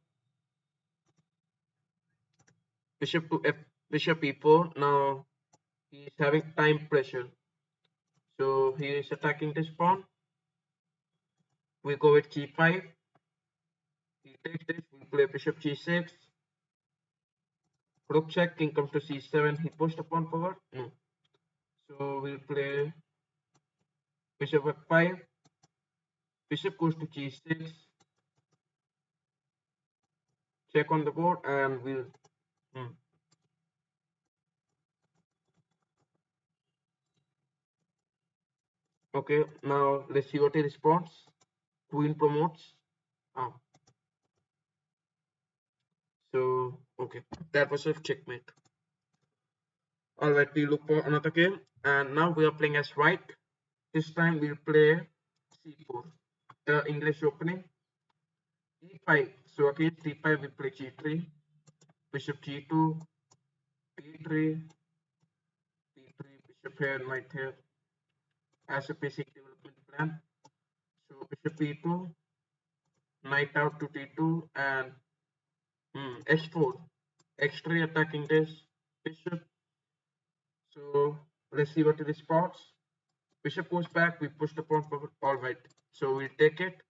Bishop to f. Bishop e4. Now he's having time pressure. So he is attacking this pawn. We go with g5. He takes this. We play bishop g6. Rook check. King comes to c7. He pushed the pawn forward. No. So we'll play bishop f5. Bishop goes to g6. Check on the board and we'll. Okay, now let's see what he responds. Queen promotes. Ah, so okay, that was a checkmate. Alright, we look for another game, and now we are playing as white. This time we'll play c4. The English opening e5. So against d5 we play g3, bishop g2, d3, d3, bishop here, knight here as a basic development plan. So bishop e2, knight out to d2, and x4, x3 attacking this bishop. So let's see what it responds. Bishop goes back, we push the pawn forward. Alright, so we'll take it.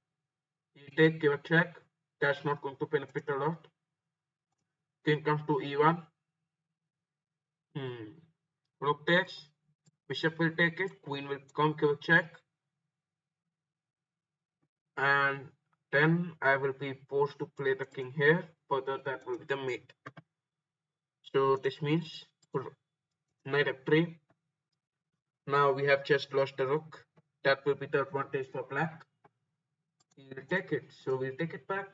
You take, give a check. That's not going to benefit a lot. King comes to e1. Rook takes. Bishop will take it. Queen will come, give a check. And then I will be forced to play the king here. Further, that will be the mate. So this means knight f3. Now we have just lost the rook. That will be the advantage for black. He will take it. So we'll take it back.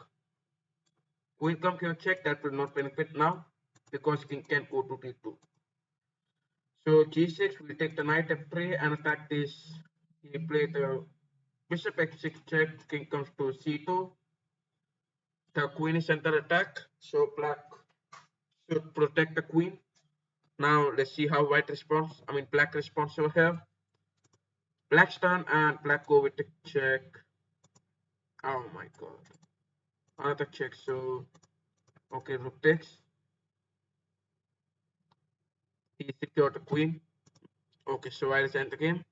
Queen come here check. That will not benefit now because king can go to d2. So g6 will take the knight f3 and attack this. He play the bishop x6 check. King comes to c2. The queen is under attack. So black should protect the queen. Now let's see how white responds. I mean black responds over here. Black's turn and black go with the check. Oh my god. Another check. So okay, rook takes. He secured the queen. Okay, so white is end the game.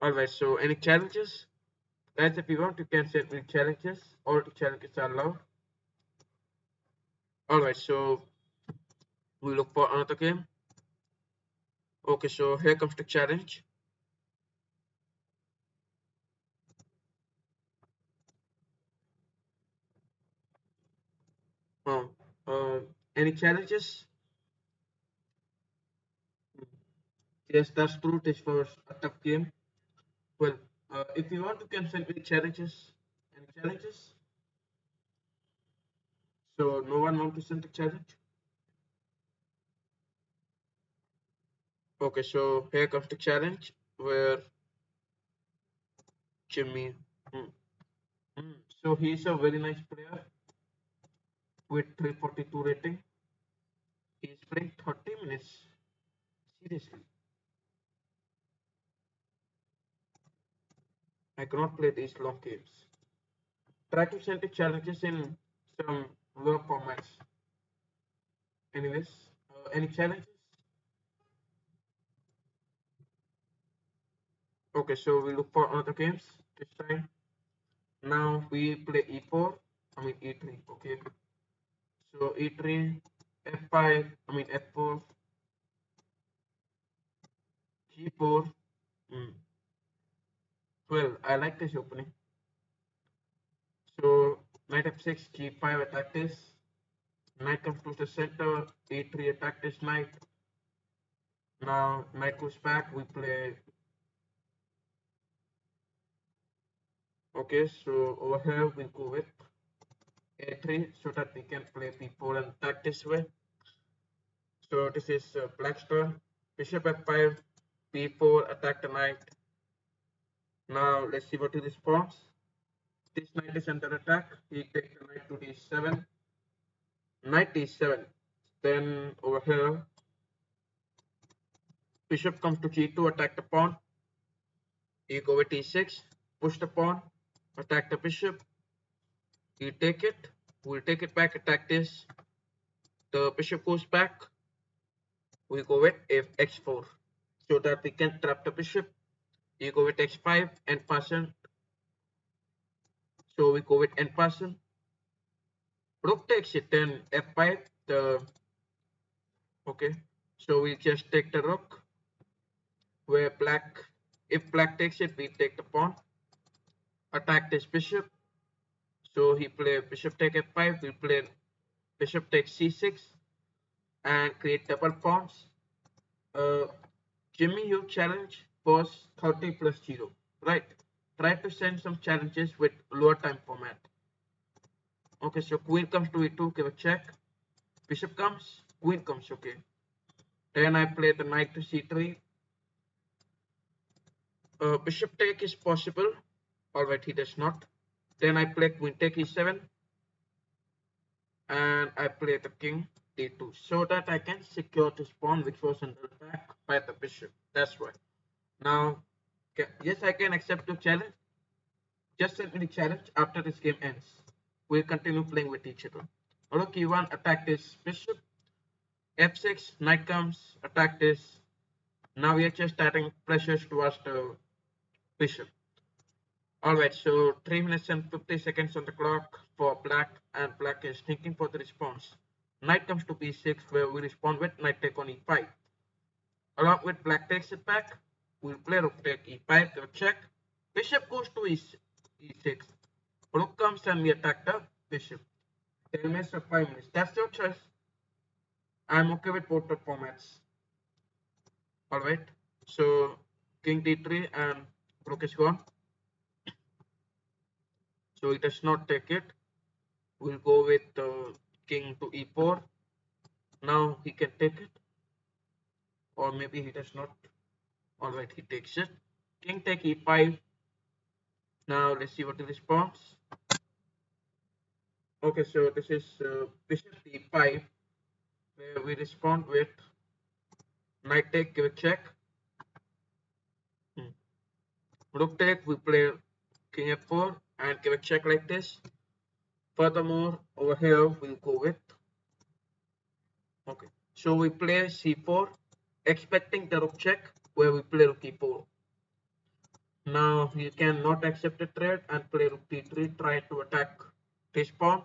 Alright, so any challenges? Guys, if you want, you can send me challenges. All the challenges are allowed. Alright, so we look for another game. Okay, so here comes the challenge. Um, any challenges? Yes, that's true. This was a tough game. Well, if you want, you can send me challenges. Any challenges? So no one want to send a challenge? Okay, so here comes the challenge where Jimmy. Mm, So he's a very nice player with 342 rating. He's playing 30 minutes. Seriously, I cannot play these long games. Try to send the challenges in some work formats. Anyways, any challenges? Okay, so we look for other games this time. Now we play e4, I mean e3. Okay, so e3, f5, I mean f4, g4. 12. I like this opening. So knight f6, g5 attack this. Knight comes to the center, e3 attack this knight. Now knight goes back, we play. Okay, so over here we go with a3 so that we can play b4 and attack this way. So this is black's turn. Bishop f5, b4, attack the knight. Now let's see what he responds. This knight is under attack. He takes the knight to d7. Knight d7. Then over here, bishop comes to g2, attack the pawn. You go with e6, push the pawn, attack the bishop. You take it. We'll take it back, attack this. The bishop goes back. We go with x4 so that we can trap the bishop. You go with x5 and person. So we go with n person. Rook takes it, then f5. The okay. So we just take the rook. Where black, if black takes it, we take the pawn. Attack this bishop. So he play bishop take f5. We play bishop takes c6 and create double pawns. Uh, Jimmy, you challenge. pause 30 plus 0. Right? Try to send some challenges with lower time format. Okay, so queen comes to e2, give a check. Bishop comes, queen comes, okay. Then I play the knight to c3. Bishop take is possible. Alright, he does not. Then I play queen take e7. And I play the king d2 so that I can secure this pawn which was under attack by the bishop. That's right. Now, yes, I can accept the challenge. Just send me the challenge after this game ends. We'll continue playing with each other. Rook e1, attack this bishop. f6, knight comes, attack this. Now we are just starting pressures towards the bishop. Alright, so 3 minutes and 50 seconds on the clock for black, and black is thinking for the response. Knight comes to b6 where we respond with knight take on e5. Along with black takes it back, we'll play rook take e5, go check. Bishop goes to e6. Rook comes and we attack the bishop. 10 minutes or 5 minutes. That's your choice. I'm okay with both the formats. Alright. So king d3 and rook is gone. So it does not take it. We'll go with king to e4. Now he can take it. Or maybe he does not. Alright, he takes it. King take e5. Now let's see what the response. Okay, so this is bishop d5 where we respond with knight take, give a check. Rook take, we play king f4 and give a check like this. Furthermore, over here we'll go with, okay, so we play c4 expecting the rook check where we play rook e4. Now you cannot accept the trade and play rook d3, try to attack this pawn.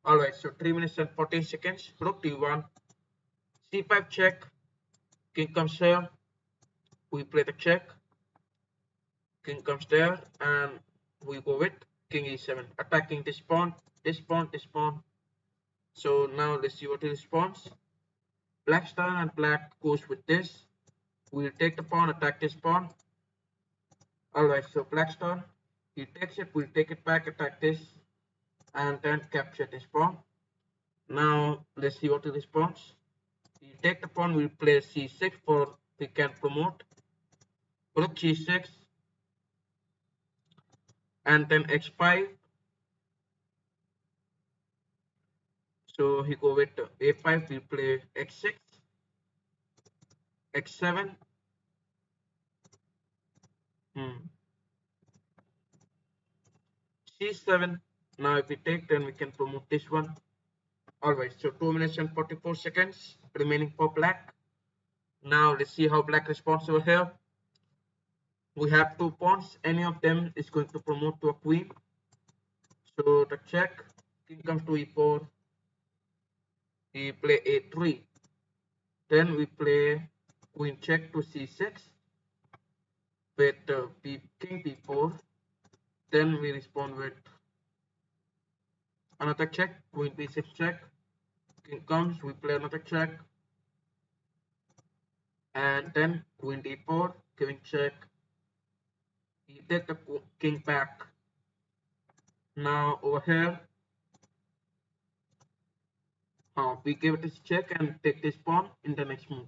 Alright, so 3 minutes and 14 seconds. Rook d1, c5 check, king comes here, we play the check, king comes there, and we go with king e7, attacking this pawn, this pawn, this pawn. So now let's see what he responds. Black star and black goes with this. We'll take the pawn, attack this pawn. Alright, so black star, he takes it, we'll take it back, attack this, and then capture this pawn. Now let's see what he responds. He take the pawn, we'll play c6 for we can promote. Rook g6, and then h5. So he go with a5, we play x6, x7. C7. Now if we take, then we can promote this one. Alright, so 2 minutes and 44 seconds remaining for black. Now let's see how black responds over here. We have 2 pawns, any of them is going to promote to a queen. So the check, king comes to e4, we play a3. Then we play queen check to c6 with king b4. Then we respond with another check, queen b6 check. King comes, we play another check. And then queen d4, giving check. We take the king back. Now over here, we give this check and take this pawn in the next move.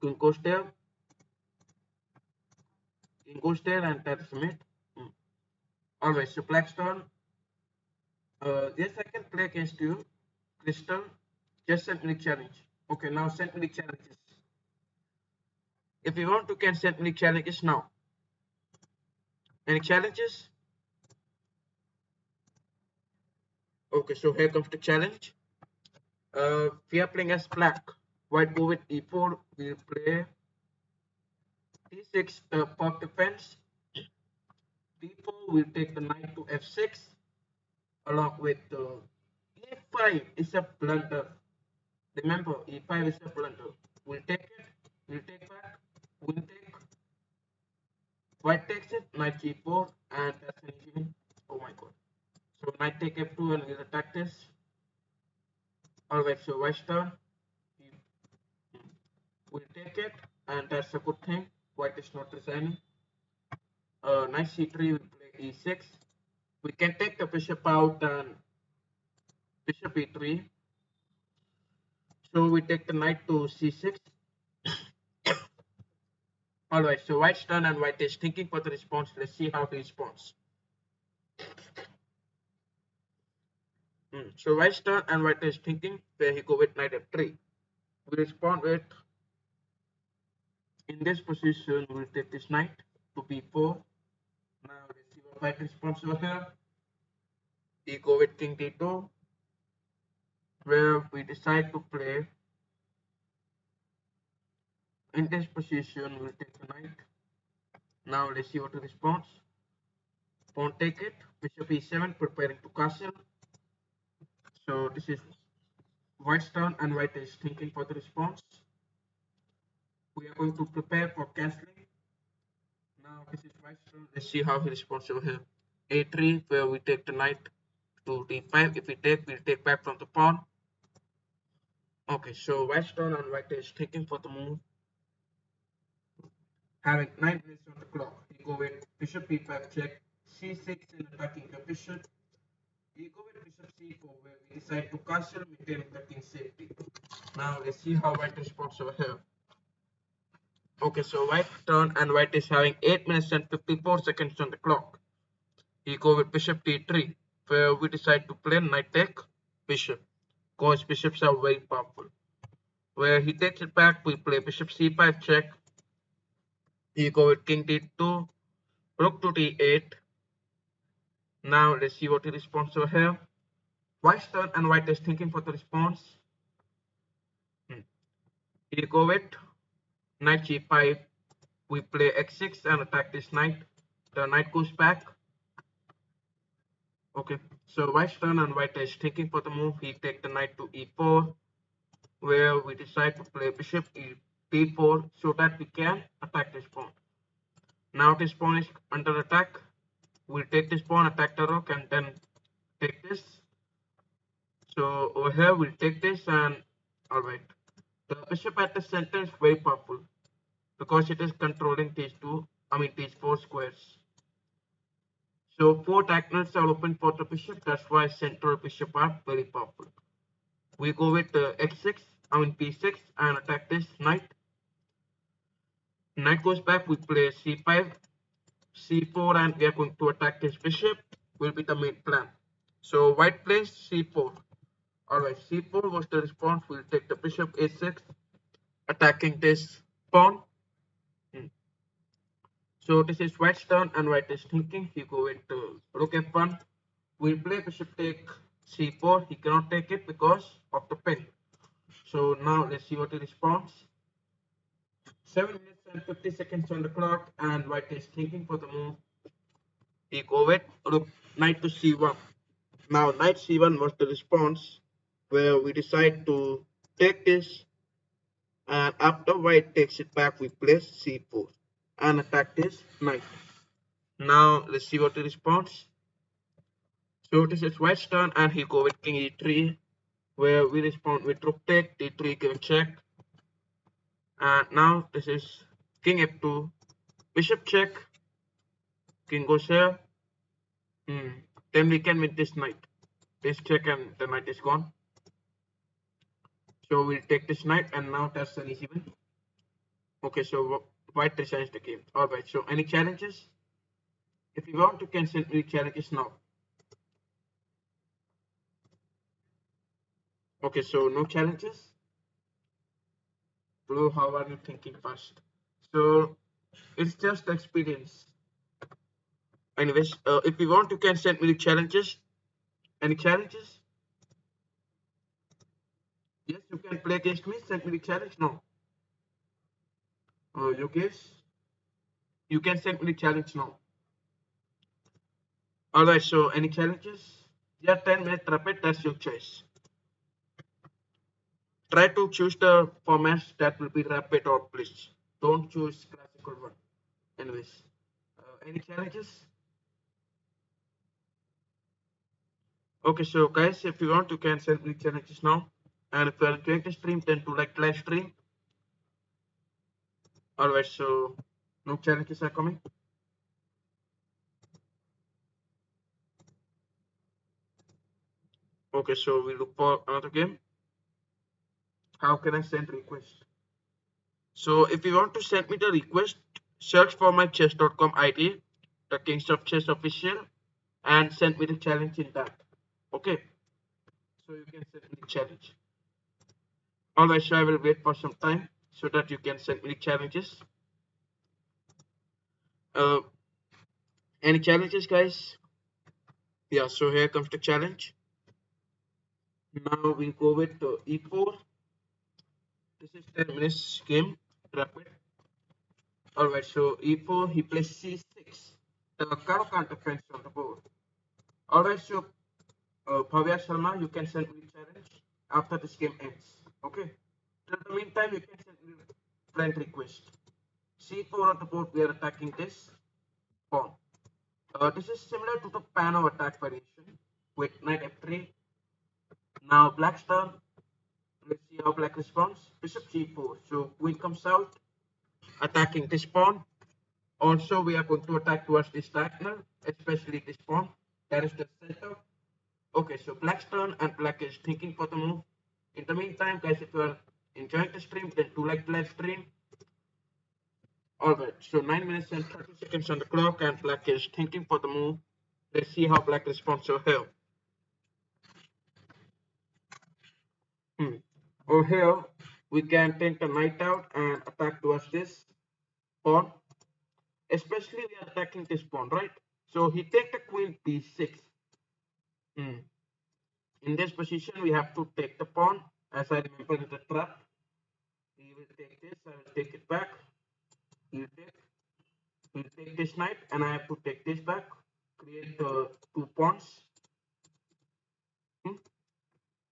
King goes there. King goes there, and that's mate. Alright, so black's turn. Yes, I can play against you, Crystal. Just send me the challenge. Okay, now send me the challenges. If you want, you can send me the challenges now. Any challenges? Okay, so here comes the challenge. We are playing as black. White go with e4. We'll play d6 pop defense. d4 will take the knight to f6 along with e5 is a blunder. Remember, e5 is a blunder. We'll take it. We'll take back. We'll take. White takes it. Knight g4, and that's an easy win. Oh my god. So knight take f2 and we'll attack this. Alright, so white's turn. We'll take it, and that's a good thing. White is not resigning. Knight c3 will play e6. We can take the bishop out and bishop e3. So we take the knight to c6. Alright, so white's turn and white is thinking for the response. Let's see how he responds. So white's turn and white is thinking where he go with knight f3. We respond with, in this position, we'll take this knight to b4. Now let's see what white responds over here. He go with king d2, where we decide to play. In this position, we'll take the knight. Now let's see what he responds. Pawn take it, bishop e7, preparing to castle. So this is white's turn and white is thinking for the response. We are going to prepare for castling. Now this is white's turn. Let's see how he responds over here. a3, where we take the knight to d5. If we take, we'll take back from the pawn. Okay, so white's turn and white is thinking for the move. Having 9 minutes on the clock, he go with bishop e5 check, c6 and attacking the bishop. He go with bishop c4, where we decide to castle, maintain the king's safety. Now let's see how white responds over here. Okay, so white turn and white is having 8 minutes and 54 seconds on the clock. He go with bishop d3, where we decide to play knight take bishop, because bishops are very powerful. Where he takes it back, we play bishop c5 check. He go with king d2, rook to d8. Now let's see what he responds over here. White's turn and white is thinking for the response. He go with knight g5. We play x6 and attack this knight. The knight goes back. Okay, so white's turn and white is thinking for the move. He take the knight to e4, where we decide to play bishop d4 so that we can attack this pawn. Now this pawn is under attack. We'll take this pawn, attack the rook, and then take this. So over here we'll take this, and alright. The bishop at the center is very powerful because it is controlling these four squares. So 4 diagonals are open for the bishop. That's why central bishop are very powerful. We go with b6 and attack this knight. Knight goes back. We play c5, c4, and we are going to attack this bishop. Will be the main plan. So white plays c4. Alright, c4 was the response. We'll take the bishop a6, attacking this pawn. So this is white's turn and white is thinking. He go with rook f1. We'll play bishop take c4. He cannot take it because of the pin. So now let's see what he responds. 7 minutes and 50 seconds on the clock and white is thinking for the move. He go with rook knight to c1. Now knight c1 was the response, where we decide to take this, and after white takes it back we place c4 and attack this knight. Now let's see what he responds. So this is white's turn and he go with king e3, where we respond with rook take, d3 given check. And now this is king f2, bishop check, king goes here. Then we can win this knight. This check and the knight is gone. So we'll take this knight and now that's an easy win. Okay, so white resigns the game. Alright, so any challenges? If you want, you can send me challenges now. Okay, so no challenges. Blue, how are you thinking first? So it's just experience. Anyways, if you want, you can send me the challenges. Any challenges? Yes, you can play against me. Send me the challenge. No. You guys, you can send me the challenge now. Alright, so any challenges? Yeah, 10-minute rapid. That's your choice. Try to choose the formats that will be rapid or please. Don't choose classical one. Anyways, any challenges? Okay, so guys, if you want, you can send me challenges now. And if you are enjoying the stream, then do like live stream. Alright, so no challenges are coming. Okay, so we look for another game. How can I send request? So if you want to send me the request, search for my chess.com ID, the Kings of Chess official, and send me the challenge in that. Okay, so you can send me the challenge. Alright, so I will wait for some time so that you can send me challenges. Uh, any challenges, guys? Yeah, so here comes the challenge. Now we go with e4. This is 10 minutes game, rapid. Alright, so e4, he plays c6. The caro can't defend on the board. Alright, so Bhavya Sharma, you can send me challenge after this game ends. Okay. In the meantime, you can send me friend request. c4 on the board, we are attacking this pawn. This is similar to the Pano attack variation with knight f3. Now black's turn. Let's see how black responds. Bishop g4. So queen comes out, attacking this pawn. Also, we are going to attack towards this diagonal, especially this pawn. That is the center. Okay, so black's turn and black is thinking for the move. In the meantime, guys, if you are enjoying the stream, then do like the live stream. Alright, so 9 minutes and 30 seconds on the clock and black is thinking for the move. Let's see how black responds over here. Over here, we can take the knight out and attack towards this pawn. Especially we are attacking this pawn, right? So he take the queen b6. In this position, we have to take the pawn. As I remember in the trap, he will take this, I will take it back. He'll take this knight, and I have to take this back. Create the two pawns.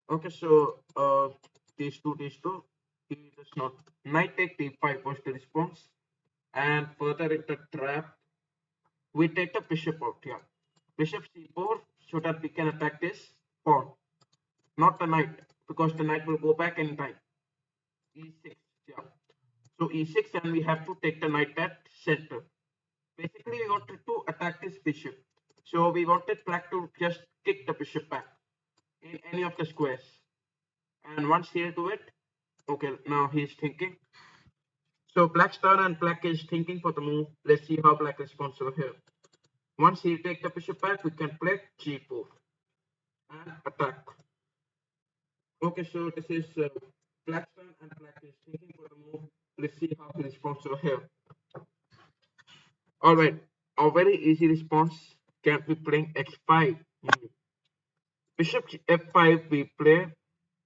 Okay, so these two. He does not. Knight take d5 was the response. And further in the trap, we take the bishop out here. Bishop c4 so that we can attack this pawn. Not the knight, because the knight will go back anytime. e6, yeah. So e6 and we have to take the knight at center. Basically, we wanted to attack this bishop. So we wanted black to just kick the bishop back in any of the squares. And once he'll do it, okay, now he's thinking. So black's turn and black is thinking for the move. Let's see how black responds over here. Once he take the bishop back, we can play g4 and attack. Okay, so this is black's turn and black is thinking for the move. Let's see how he responds over here. Alright, a very easy response can be playing x5. Bishop f5 we play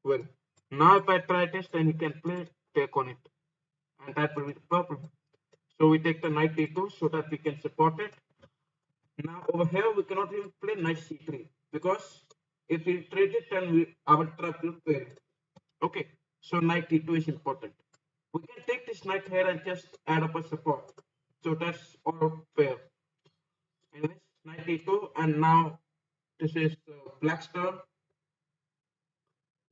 well. Now if I try this, then he can play take on it. And that will be the problem. So we take the knight d2 so that we can support it. Now over here we cannot even play knight c3 because if we trade it then our trap will fail. Okay, so knight d2 is important. We can take this knight here and just add up a support. So that's all fair. Anyways, knight d2 and now this is black's turn.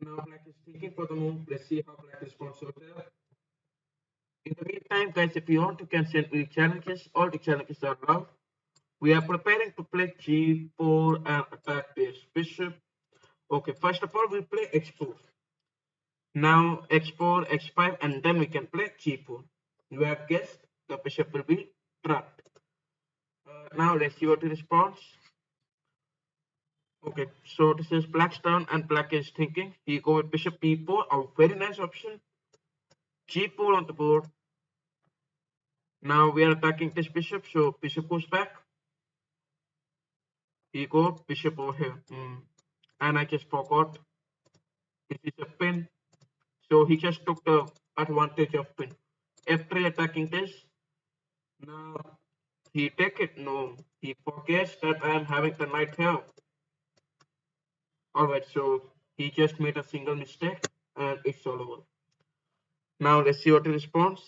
Now black is thinking for the move. Let's see how black responds over there. In the meantime, guys, if you want, you can send me challenges. All the challenges are allowed. We are preparing to play g4 and attack this bishop. Okay, first of all, we play x4. Now x4, x5, and then we can play g4. You have guessed the bishop will be trapped. Now let's see what he responds. Okay, so this is black's turn and black is thinking. He go with bishop b4, a very nice option. g4 on the board. Now we are attacking this bishop, so bishop goes back. He go bishop over here. And I just forgot. This is a pin. So he just took the advantage of pin. F3 attacking this. Now he take it. No, he forgets that I am having the knight here. Alright, so he just made a single mistake and it's all over. Now let's see what he responds.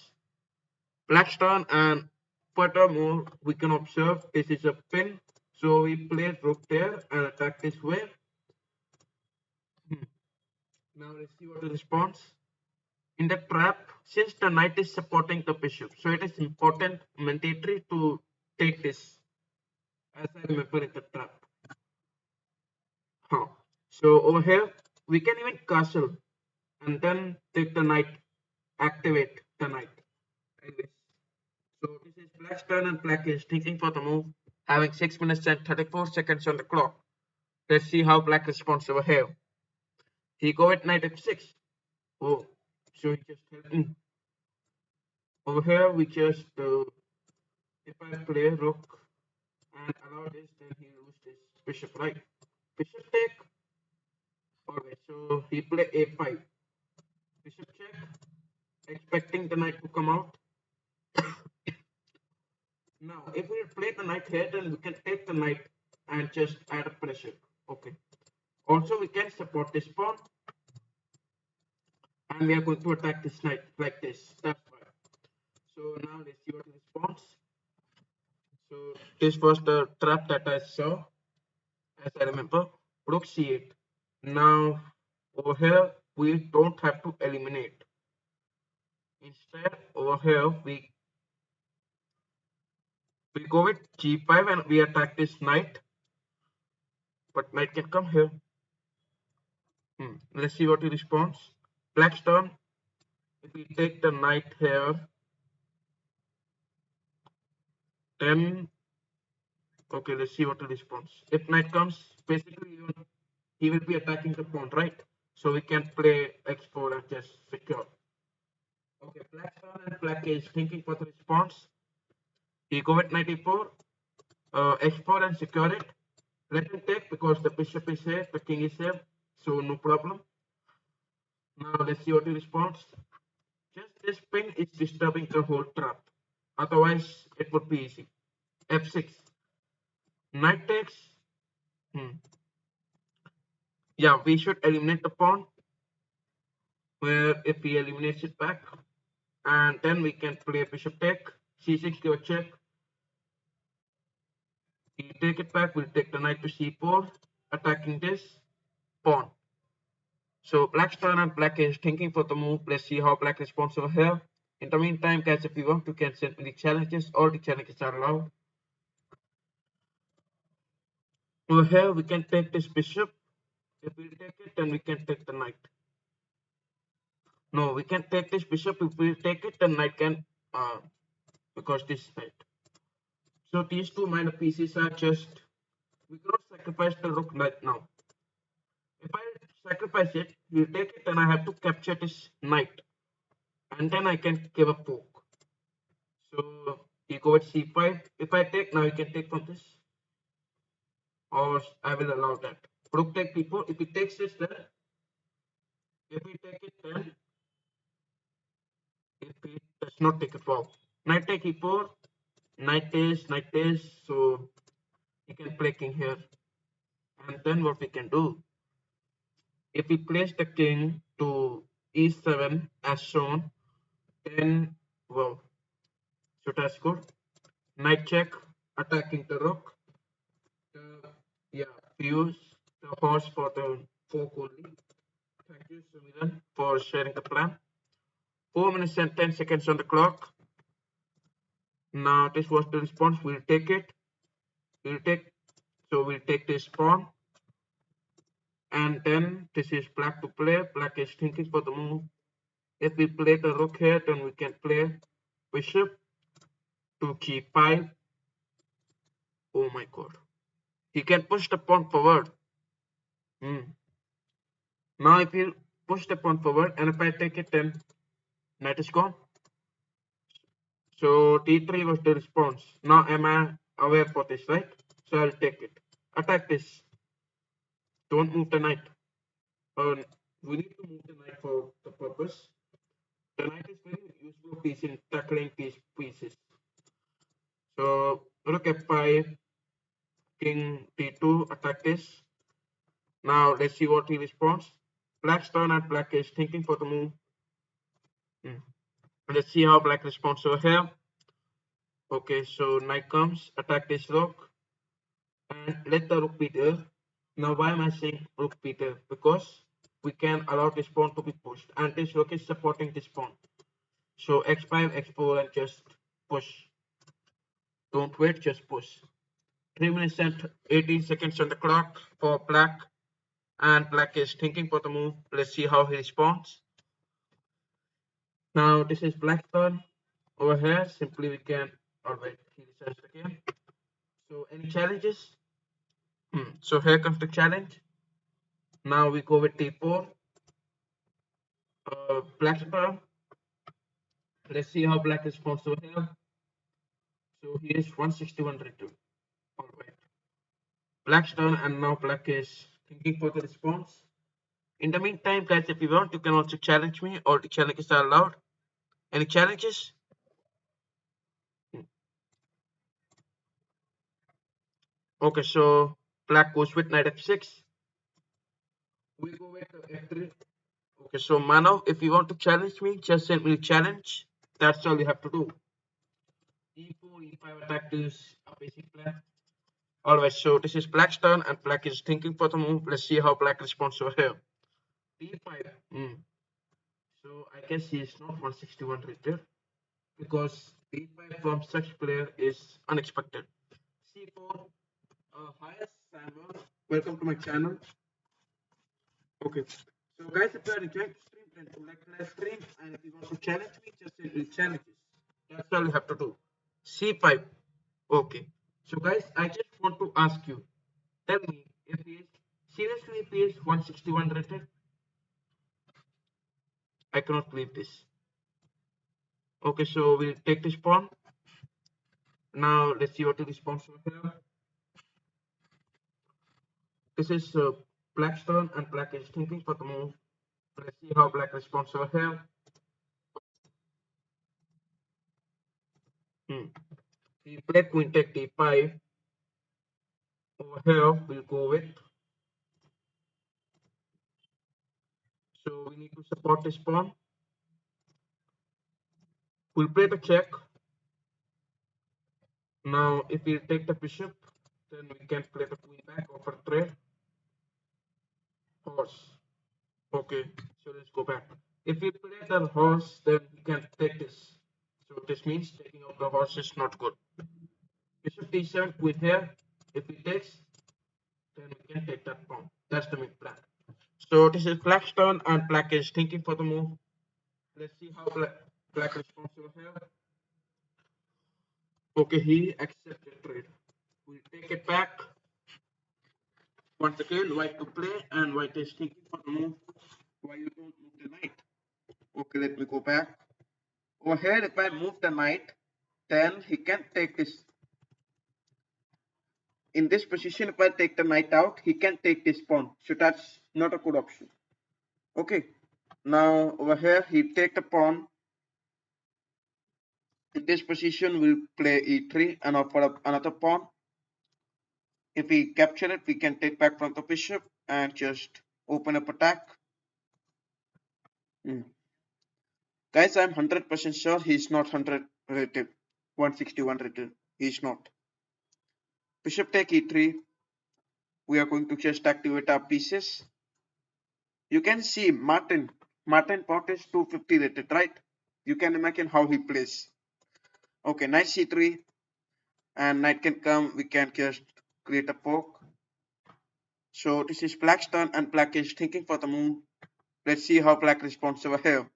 Black's turn, and furthermore, we can observe this is a pin. So we play rook there and attack this way. Now let's see what he responds. In the trap, since the knight is supporting the bishop, so it is important, mandatory to take this, as I remember in the trap. Huh. So over here, we can even castle and then take the knight, activate the knight. Anyways, so this is black's turn and black is thinking for the move, having 6 minutes and 34 seconds on the clock. Let's see how black responds over here. He go at knight f6. Oh, so he just helped me. Over here, we just, if I play rook and allow this, then he lose this bishop, right? Bishop take. Alright, so he play a5. Bishop check, expecting the knight to come out. Now, if we play the knight here, then we can take the knight and just add a pressure. Okay. Also, we can support this pawn, and we are going to attack this knight like this. That's why. So now let's see what he responds. So this was the trap that I saw, as I remember. Rook c8. Now over here we don't have to eliminate. Instead, over here we go with g5 and we attack this knight. But knight can come here. Let's see what he responds. Black's turn. If we take the knight here, then okay, let's see what he responds. If knight comes, basically he will be attacking the pawn, right? So we can play x4 and just secure. Okay, black's turn and black is thinking for the response. He go with knight e4, h4 and secure it. Let him take because the bishop is here, the king is here, so no problem. Now let's see what he responds. Just this pin is disturbing the whole trap. Otherwise, it would be easy. f6. Knight takes. Yeah, we should eliminate the pawn. Where if he eliminates it back, and then we can play bishop take. c6 give a check. We take it back. We'll take the knight to c4, attacking this pawn. So black's turn and black is thinking for the move. Let's see how black responds over here. In the meantime, guys, if you want to can send me the challenges, all the challenges are allowed. Over here, we can take this bishop. If we take it, then we can take the knight. No, we can take this bishop. If we take it, then knight can, because this knight. So these two minor pieces are just, we cannot sacrifice the rook right now. If I sacrifice it, we take it, then I have to capture this knight. And then I can give a poke. So you go with c5. If I take, now you can take from this. Or I will allow that. Rook take p4. If he takes this, then if we take it, then if he does not take it, wow. Knight take e4. Knight is. So you can play king here. And then what we can do, if we place the king to e7 as shown, then wow. So that's good. Knight check, attacking the rook. Yeah, use the horse for the fork only. Thank you, Sumiran, for sharing the plan. 4 minutes and 10 seconds on the clock. Now this was the response. We'll take it. We'll take this pawn. And then this is black to play. Black is thinking for the move. If we play the rook here, then we can play bishop to g5. Oh my god. He can push the pawn forward. Now if you push the pawn forward and if I take it, then knight is gone. So d3 was the response. Now am I aware for this, right? So I'll take it. Attack this. Don't move the knight. We need to move the knight for the purpose. The knight is very useful piece in tackling these pieces. So rook f5, king d2, attack this. Now let's see what he responds. Black's turn and black is thinking for the move. Let's see how black responds over here. Okay, so knight comes, attack this rook, and let the rook be there. Now why am I saying rook be there? Because we can allow this pawn to be pushed, and this rook is supporting this pawn. So x5, x4, and just push. Don't wait, just push. 3 minutes and 18 seconds on the clock for black, and black is thinking for the move. Let's see how he responds. Now this is black's turn. Over here, simply we can, oh wait, he researched again. So any challenges? So here comes the challenge. Now we go with d4. Black's turn. Let's see how black responds over here. So he is 161 return. Alright. Black's turn, and now black is thinking for the response. In the meantime, guys, if you want, you can also challenge me. All the challenges are allowed. Any challenges? Okay, so black goes with knight f6. We go with f3. Okay, so Manav, if you want to challenge me, just send me a challenge. That's all you have to do. e4, e5 attack is a basic plan. Alright, so this is black's turn, and black is thinking for the move. Let's see how black responds over here. d5. So I guess he is not 161 rated because d5 from such player is unexpected. c4. Hi Samuel, welcome to my channel. Okay, so guys, if you are enjoying the stream, then do like the stream, and if you want to challenge me, just send me challenges. That's all you have to do. c5. Okay, so guys, I just want to ask you, tell me if he is seriously if he is 161 rated. I cannot believe this. Okay, so we'll take this pawn. Now let's see what the response over here. This is black's turn, and black is thinking for the move. Let's see how black responds over here. He played queen take d5. Over here, we'll go with. So we need to support this pawn. We'll play the check. Now, if we take the bishop, then we can play the queen back, offer trade. Horse. Okay, so let's go back. If we play the horse, then we can take this. So this means taking out the horse is not good. Bishop d7, queen here. If he takes, then we can take that pawn. That's the main plan. So this is black's turn, and black is thinking for the move. Let's see how black responds over here. Okay, he accepted trade. We'll take it back. Once again, white to play, and white is thinking for the move. Why you don't move the knight? Okay, let me go back. Over here, if I move the knight, then he can take this. In this position, if I take the knight out, he can take this pawn. So that's not a good option. Okay. Now over here, he take the pawn. In this position, we'll play e3 and offer up another pawn. If we capture it, we can take back from the bishop and just open up attack. Guys, I'm 100% sure he's not 100 rated, 161 rated. He's not. Bishop take e3. We are going to just activate our pieces. You can see Martin Pot is 250 rated, right? You can imagine how he plays. Okay, knight c3, and knight can come. We can just create a poke. So this is black's turn, and black is thinking for the move. Let's see how black responds over here.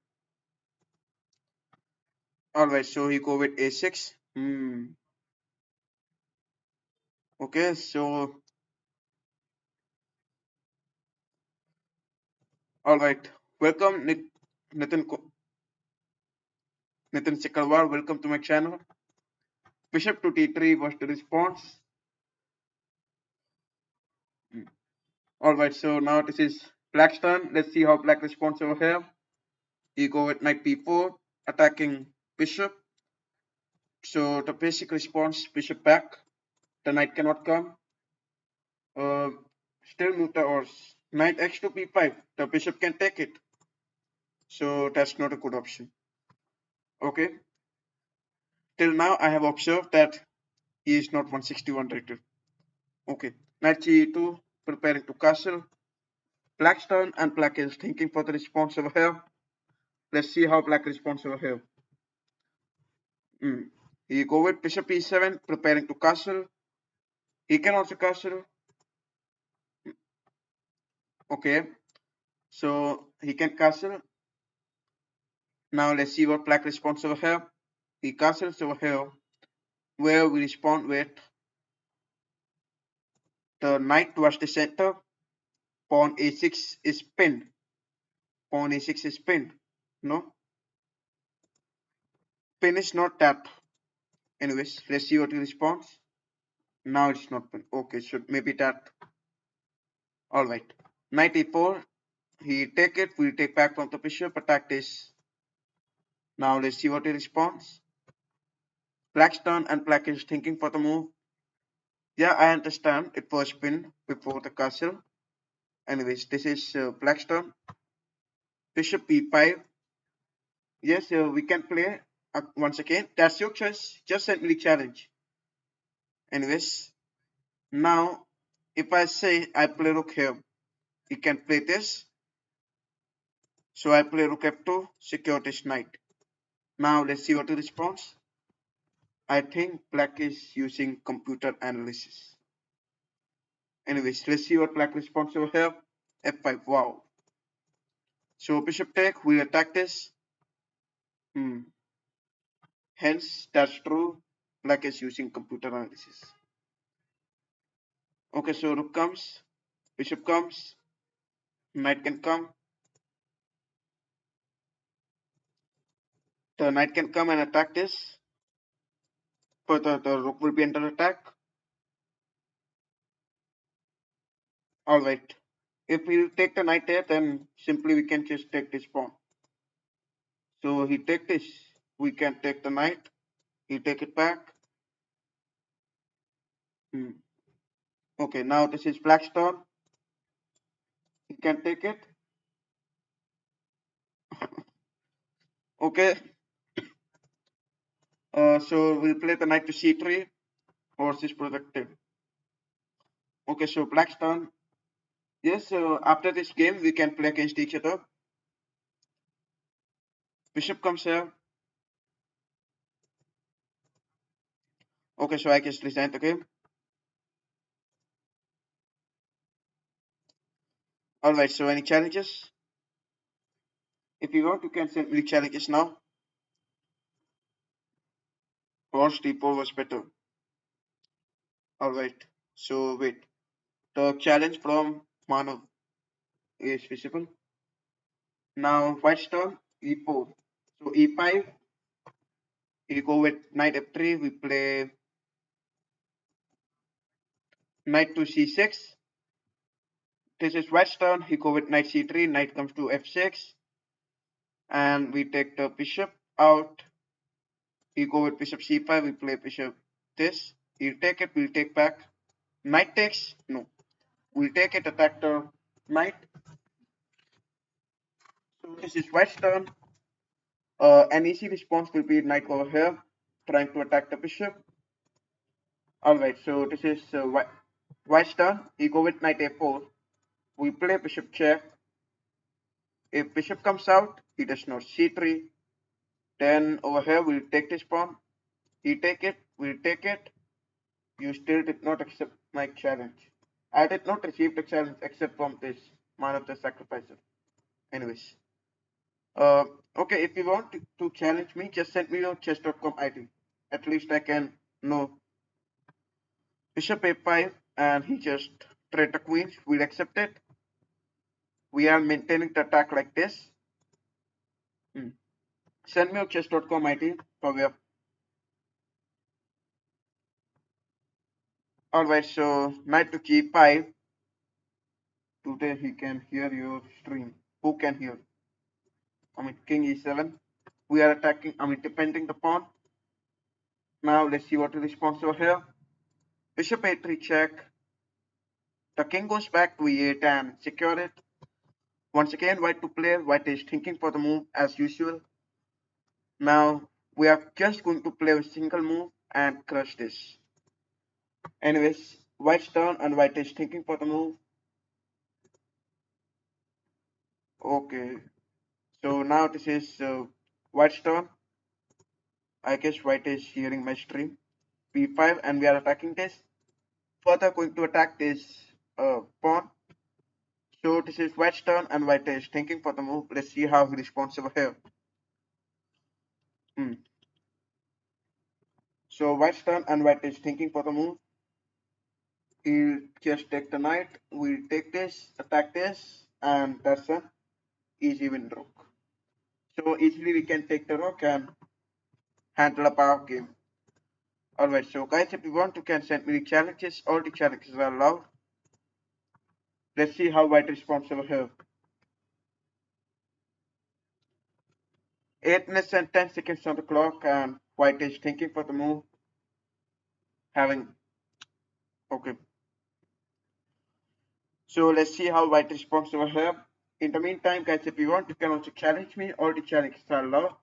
Alright, so he go with a6. Okay, so alright. Welcome Nathan Sekalwar. Welcome to my channel. Bishop to d3 was the response. Alright, so now this is black's turn. Let's see how black responds over here. You go with knight b4, attacking bishop. So the basic response, bishop back. The knight cannot come. Still move the horse. Knight x to b5. The bishop can take it. So that's not a good option. Okay. Till now, I have observed that he is not 161 rated. Okay. Knight g2, preparing to castle. Black's turn and Black is thinking for the response over here. Let's see how Black responds over here. He go with bishop e7, preparing to castle. He can also castle. Okay, so he can castle. Now let's see what Black responds over here. He castles over here, where we respond with the knight towards the center. Pawn a6 is pinned. Pawn a6 is pinned. No, pin is not tapped. Anyways, let's see what he responds. Now it's not pinned. Okay, so maybe that. All right. Knight e4. He take it. We take back from the bishop. Attack this. Now let's see what he responds. Black's turn and Black is thinking for the move. Yeah, I understand. It was pinned before the castle. Anyways, this is Black's turn. Bishop e5. Yes, we can play once again. That's your choice. Just send me the challenge. Anyways, now if I say I play rook here, you can play this. So I play rook f2, secure this knight. Now let's see what he responds. I think Black is using computer analysis. Anyways, let's see what Black responds over here. f5. Wow. So bishop take, we attack this. Hence, that's true. Black is using computer analysis. Okay, so rook comes, bishop comes, knight can come. The knight can come and attack this. But the rook will be under attack. Alright. If we take the knight there, then simply we can just take this pawn. So he take this. We can take the knight. He take it back. Okay, now this is Black's turn. He can take it. Okay. So we'll play the knight to c3. Horse is protected. Okay, so Black's turn. Yes, after this game, we can play against each other. Bishop comes here. Okay, so I just resign the game. Alright, so any challenges? If you want, you can send me challenges now. Horse d4 was better. Alright, so wait. The challenge from Manav is visible. Now white's turn, e4. So e5, you go with knight f3, we play knight to c6. This is white's turn, he go with knight c3, knight comes to f6. And we take the bishop out. He go with bishop c5, we play bishop this. He'll take it, we'll take back. Knight takes, no. We'll take it, attack the knight. So this is white's turn. An easy response will be knight over here, trying to attack the bishop. Alright, so this is white's turn. He go with knight a4. We play bishop check. If bishop comes out, he does not c3. Then over here we'll take this pawn. He take it, we'll take it. You still did not accept my challenge. I did not receive the challenge except from this man of the sacrificer. Anyways. Okay, if you want to challenge me, just send me your chess.com ID. At least I can know. Bishop a5 and he just trade the queen. We'll accept it. We are maintaining the attack like this. Send me your chess.com ID for web. Alright, so knight to g5. Today he can hear your stream. Who can hear? I mean, king e7. We are attacking, defending the pawn. Now let's see what the response over here. Bishop a3 check. The king goes back to e8 and secure it. Once again, white to play. White is thinking for the move as usual. Now we are just going to play a single move and crush this. Anyways, white's turn and white is thinking for the move. Okay, so now this is white's turn. I guess white is hearing my stream. B5 and we are attacking this. Further going to attack this pawn. So this is white's turn and white is thinking for the move. Let's see how he responds over here. Hmm. So white's turn and white is thinking for the move. He'll just take the knight. We'll take this, attack this, and that's an easy win rook. So easily we can take the rook and handle a power game. Alright, so guys, if you want, you can send me the challenges. All the challenges are allowed. Let's see how white responds over here. 8 minutes and 10 seconds on the clock, and white is thinking for the move. Having okay. So let's see how white responds over here. In the meantime, guys, if you want, you can also challenge me. All the challenges are allowed.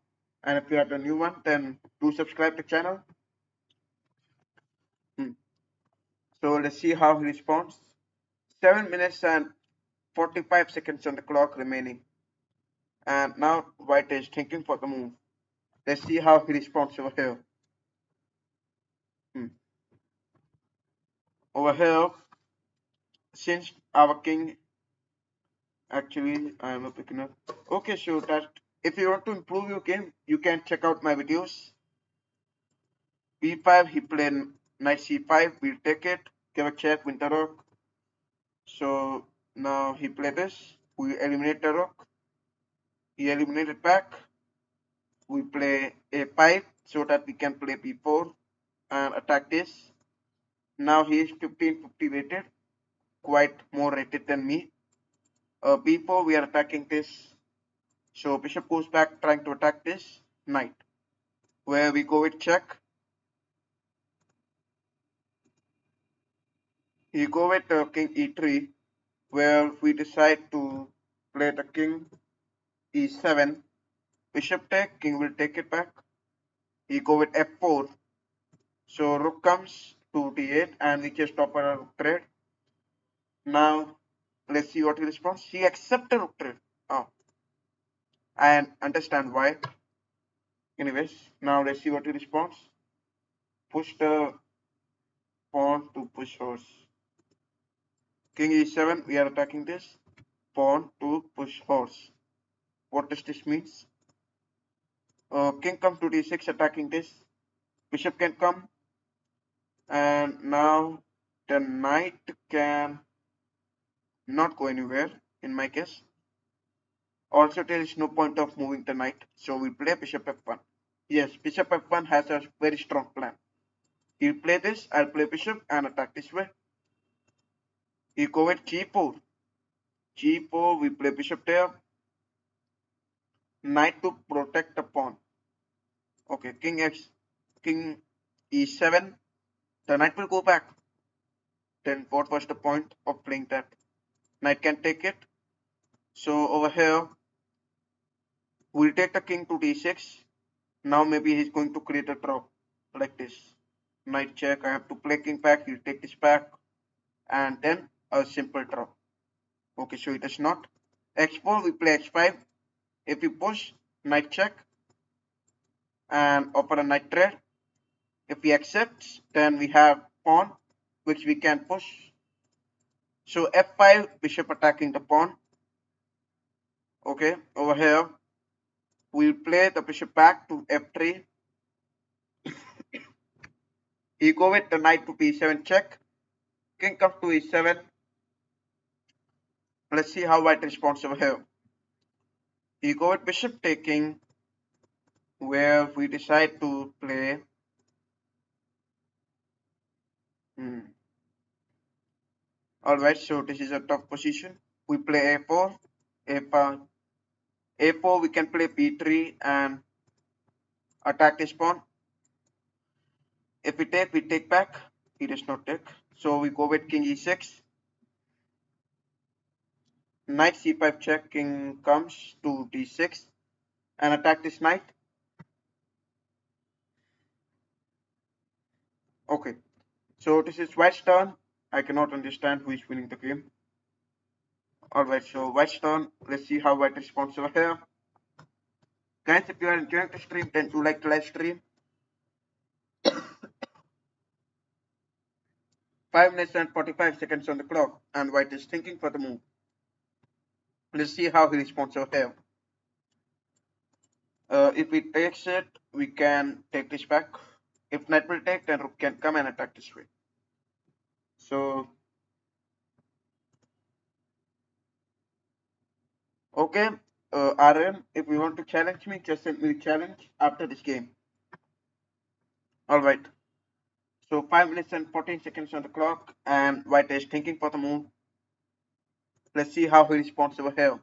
And if you are the new one, then do subscribe to the channel. Hmm. So let's see how he responds. 7 minutes and 45 seconds on the clock remaining. And now white is thinking for the move. Let's see how he responds over here. Hmm. Over here, since our king actually I am not picking up. Okay, so that if you want to improve your game, you can check out my videos. B5, he played knight C5, we'll take it, give a check, win the rook. So now he played this, we eliminate the rook, he eliminated back, we play A5 so that we can play B4 and attack this. Now he is 1550 rated, quite more rated than me. B4 we are attacking this, so bishop goes back trying to attack this knight, where we go with check. You go with king e3, where we decide to play the king e7, bishop take, king will take it back. You go with f4, so rook comes to d8 and we just offer a rook trade. Now let's see what he responds. He accepts a rook trade. Oh, I understand why. Anyways, now let's see what he responds. Push the pawn to push horse. King e7, we are attacking this. Pawn to push horse. What does this mean? King comes to d6 attacking this. Bishop can come. And now the knight can not go anywhere in my case. Also, there is no point of moving the knight. So we play bishop f1. Yes, bishop f1 has a very strong plan. He'll play this, I'll play bishop and attack this way. He go with g4. G4, we play bishop there. Knight to protect the pawn. Okay, king e7. The knight will go back. Then what was the point of playing that? Knight can take it. So over here, we'll take the king to d6. Now maybe he's going to create a draw like this. Knight check, I have to play king back, he'll take this back. And then a simple draw. Okay, so it is not. x4, we play x5. If we push, knight check and offer a knight trade. If he accepts, then we have pawn, which we can push. So f5, bishop attacking the pawn. Okay, over here, we'll play the bishop back to f3. He go with the knight to b7 check. King comes to e7. Let's see how white responds over here. He go with bishop taking, where we decide to play. Alright, so this is a tough position. We play a4, a5, a4. We can play b3 and attack this pawn. If we take back. He does not take. So we go with king e6. Knight c5 check, king comes to d6 and attack this knight. Okay, so this is white's turn. I cannot understand who is winning the game. Alright, so white's turn. Let's see how white responds over here. Guys, if you are enjoying the stream, then do like the live stream. 5 minutes and 45 seconds on the clock, and white is thinking for the move. Let's see how he responds over here. If he takes it, we can take this back. If knight will take, then rook can come and attack this way. So, okay, RM, if you want to challenge me, just send me the challenge after this game. Alright, so 5 minutes and 14 seconds on the clock, and white is thinking for the move. Let's see how he responds over here.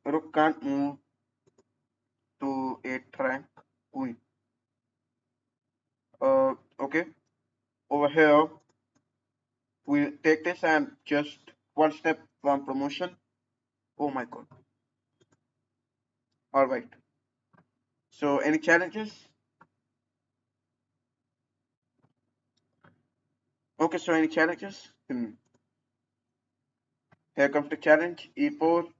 Rook can't move to 8th rank queen. Okay, over here, we'll take this and just one step from promotion. Oh my god. Alright. So any challenges? Okay, so any challenges? Here comes the challenge. E4.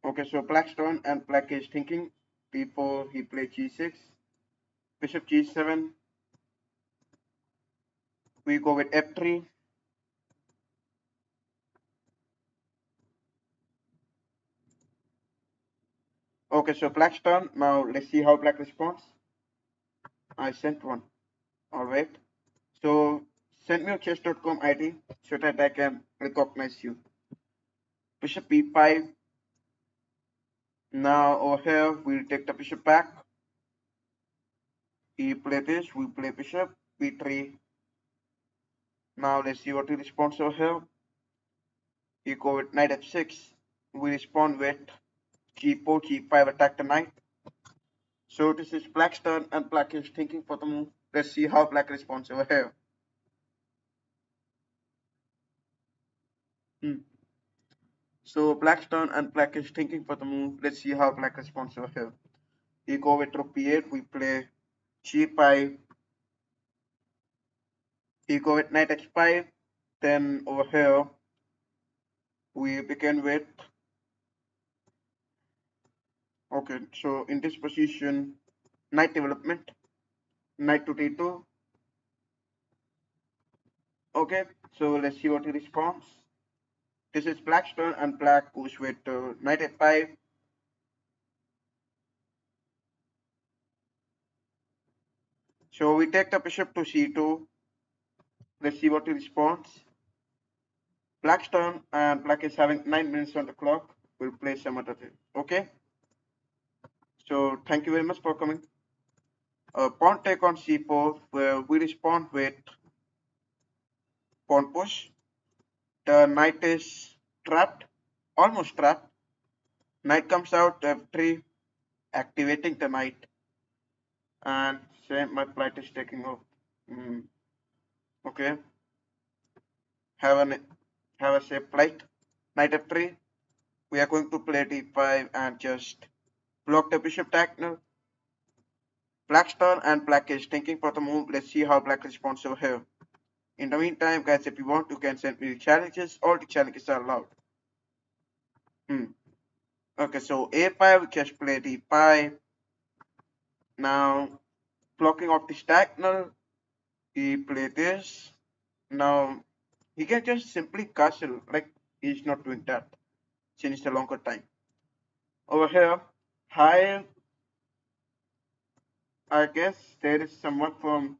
Okay, so black's turn and black is thinking. B4, he played G6. Bishop G7. We go with F3. Okay, so black's turn. Now let's see how black responds. I sent one. Alright. So send me your chess.com ID so that I can recognize you. Bishop B5. Now over here we'll take the bishop back. He play this, we play bishop B3. Now let's see what he responds over here. He go with knight F6. We respond with G4, G5, attack the knight. So this is black's turn and black is thinking for the move. Let's see how black responds over here. So black's turn and black is thinking for the move. Let's see how black responds over here. He go with rook B8. We play G5. He go with knight H5. Then over here we begin with, okay, so in this position, knight development, knight to d2. Okay, so let's see what he responds. This is black's turn and black goes with knight f5. So we take the bishop to c2. Let's see what he responds. Black's turn and black is having 9 minutes on the clock. We'll play some other thing. Okay. So thank you very much for coming. Pawn take on c4 where we respond with pawn push. The knight is trapped, almost trapped. Knight comes out f3, activating the knight. And same, my flight is taking off. Okay. Have a safe flight. Knight f3. We are going to play d5 and just block the bishop diagonal. Black's turn and black is thinking for the move. Let's see how black responds over here. In the meantime, guys, if you want, you can send me the challenges. All the challenges are allowed. Okay, so a5, just play d5. Now, blocking off the diagonal, he play this. Now, he can just simply castle, like he's not doing that since it's a longer time. Over here, hi, I guess there is someone from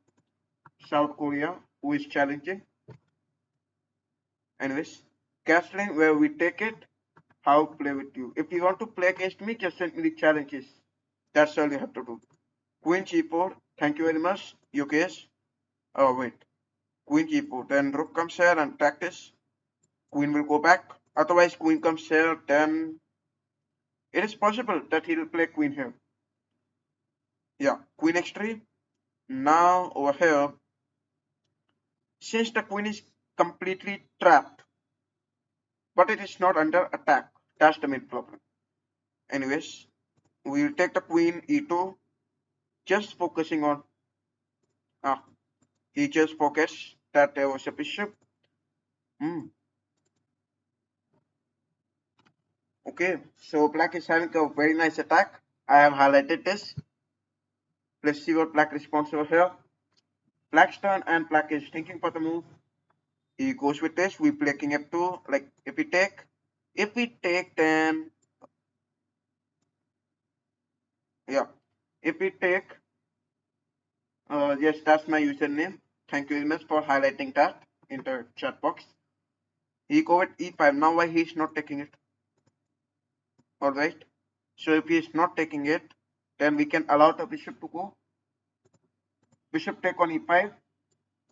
South Korea who is challenging. Anyways, castling where we take it, how play with you. If you want to play against me, just send me the challenges. That's all you have to do. Queen g4, thank you very much, you guys. Oh wait, Queen g4, then rook comes here and practice. Queen will go back. Otherwise, queen comes here, then it is possible that he will play queen here. Yeah, queen x3. Now over here, since the queen is completely trapped, but it is not under attack. That's the main problem. Anyways, we'll take the queen e2. just focusing on, ah, he just focused that there was a bishop. Hmm. Okay, so black is having a very nice attack. I have highlighted this. Let's see what black responds over here. Black's turn and black is thinking for the move. He goes with this. We play king f2. Like if we take, then yeah. If we take, yes, that's my username. Thank you very much for highlighting that in the chat box. He go with e5. Now why he's not taking it? All right. So if he is not taking it, then we can allow the bishop to go. Bishop take on e5.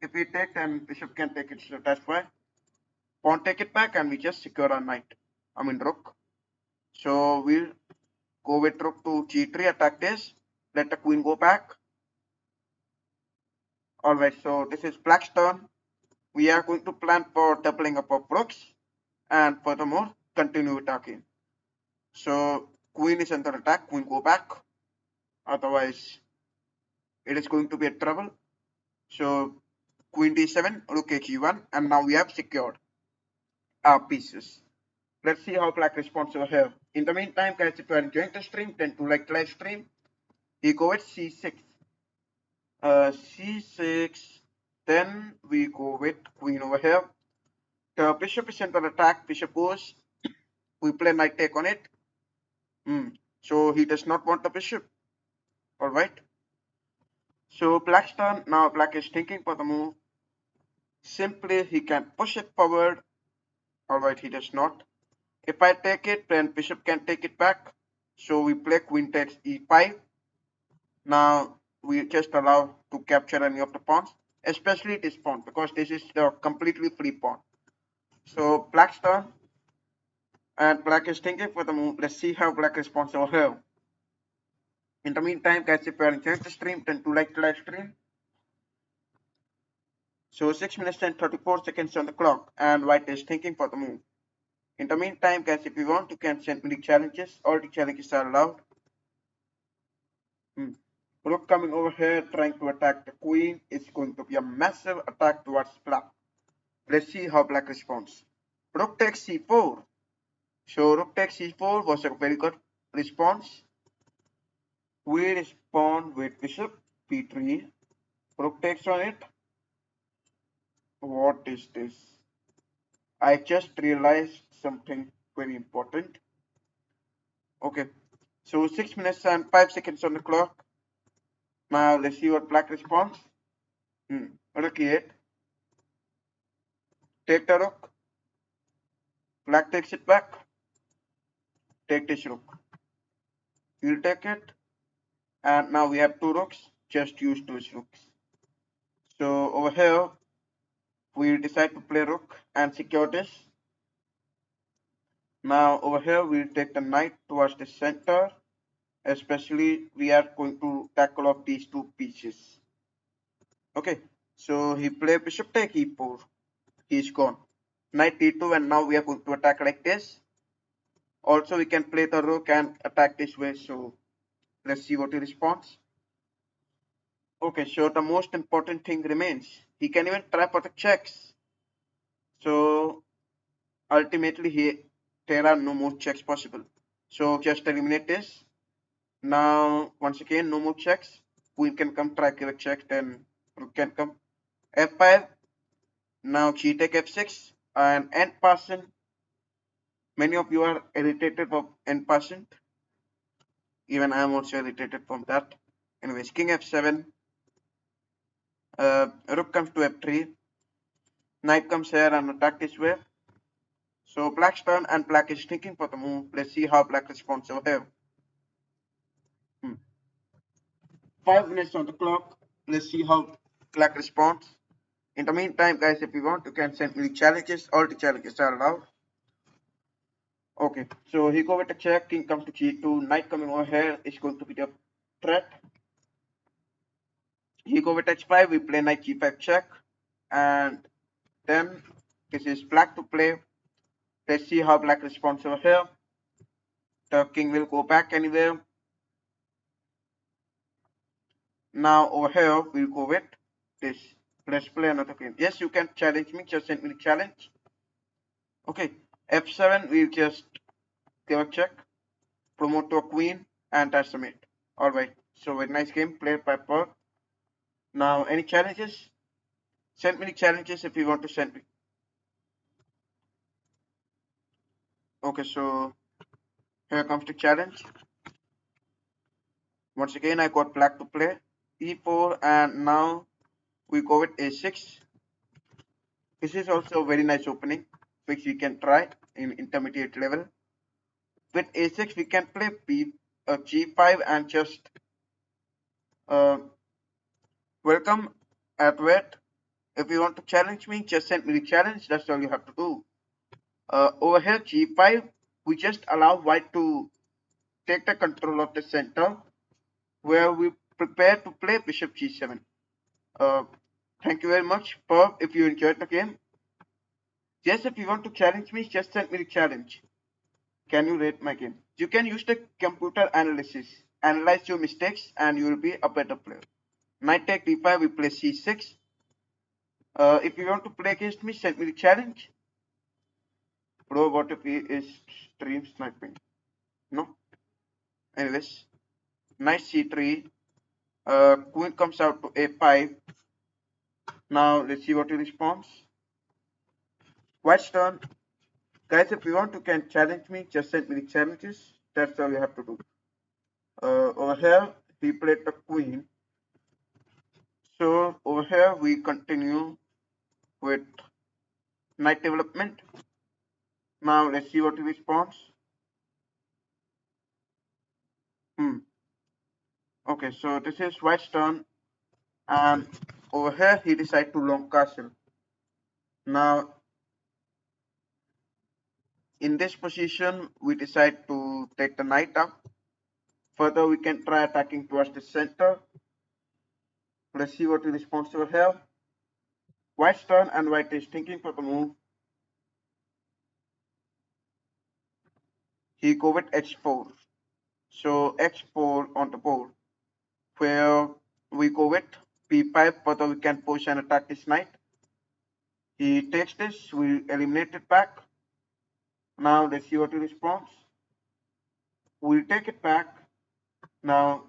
If we take, then bishop can take it. So that's why pawn take it back, and we just secure our knight. I mean rook. So we'll go with rook to g3, attack this. Let the queen go back. Alright, so this is black's turn. We are going to plan for doubling up of rooks and furthermore continue attacking. So queen is under attack, queen go back. Otherwise it is going to be a trouble. So queen d7, rook h1, and now we have secured our pieces. Let's see how black responds over here. In the meantime, guys, if you are enjoying the stream, then do like the live stream. You go with c6. C6. Then we go with queen over here. The bishop is under attack. Bishop goes. We play knight take on it. So he does not want the bishop. Alright. So black's turn. Now black is thinking for the move. Simply he can push it forward. Alright, he does not. If I take it, then bishop can take it back. So we play queen takes e5. Now we just allow to capture any of the pawns, especially this pawn, because this is the completely free pawn. So black's turn, and black is thinking for the move. Let's see how black responds over here. In the meantime, guys, if you are enjoying the stream, then do like the live stream. So 6 minutes and 34 seconds on the clock, and white is thinking for the move. In the meantime, guys, if you want, you can send me the challenges. All the challenges are allowed. Rook coming over here trying to attack the queen. It's going to be a massive attack towards black. Let's see how black responds. Rook takes c4. So rook takes c4 was a very good response. We respond with bishop b3. Rook takes on it. What is this? I just realized something very important. Okay, so 6 minutes and 5 seconds on the clock. Now let's see what black responds. Rook e8. Take the rook. Black takes it back. Take this rook. He'll take it. And now we have two rooks. Just use those rooks. So over here, we decide to play rook and secure this. Now over here, we'll take the knight towards the center. Especially, we are going to tackle off these two pieces. Okay, so he played bishop take e4. He's gone. Knight e2, and now we are going to attack like this. Also, we can play the rook and attack this way. So let's see what he responds. Okay, so the most important thing remains. He can even try for the checks. So ultimately, there are no more checks possible. So just eliminate this. Now, once again, no more checks. Queen can come, try give a check, then rook can come. F5. Now g take f6 and end person. Many of you are irritated from end person. Even I am also irritated from that. Anyways, king f7. Rook comes to f3. Knight comes here and attack this way. So black's turn, and black is thinking for the move. Let's see how black responds over here. 5 minutes on the clock. Let's see how black responds. In the meantime, guys, if you want, you can send me the challenges. All the challenges are allowed. Okay, so he go with the check. King comes to g2. Knight coming over here is going to be the threat. He go with h5. We play knight g5 check, and then this is black to play. Let's see how black responds over here. The king will go back anywhere. Now over here we'll go with this. Let's play another game. Yes, you can challenge me. Just send me the challenge. Okay. F7. We'll just give a check. Promote to a queen, and that's the mate. All right. So very nice game played by Pearl. Now any challenges? Send me the challenges if you want to send me. Okay. So here comes the challenge. Once again, I got black to play e4, and now we go with a6. This is also a very nice opening, which we can try in intermediate level. With a6, we can play g5 and just uh, welcome at wet. If you want to challenge me, just send me the challenge. That's all you have to do. Over here, g5, we just allow white to take the control of the center, where we prepare to play bishop g7. Uh, Thank you very much, Perv, if you enjoyed the game. Yes, if you want to challenge me, just send me the challenge. Can you rate my game? You can use the computer analysis, analyze your mistakes, and you will be a better player. Knight take d5, we play c6. If you want to play against me, send me the challenge. Bro, what if he is stream sniping? No. Anyways, knight c3. Queen comes out to a5. Now let's see what he responds. White's turn. Guys, if you want to can challenge me, just send me the challenges. That's all you have to do. Over here, he played the queen. So over here, we continue with knight development. Now let's see what he responds. Okay, so this is white's turn, and over here he decided to long castle. Now in this position, we decide to take the knight up. Further, we can try attacking towards the center. Let's see what he responds over here. White's turn, and white is thinking for the move. He go with h4. So h4 on the board, where we go with p5, further we can push and attack this knight. He takes this, we eliminate it back. Now let's see what he responds. We'll take it back. Now,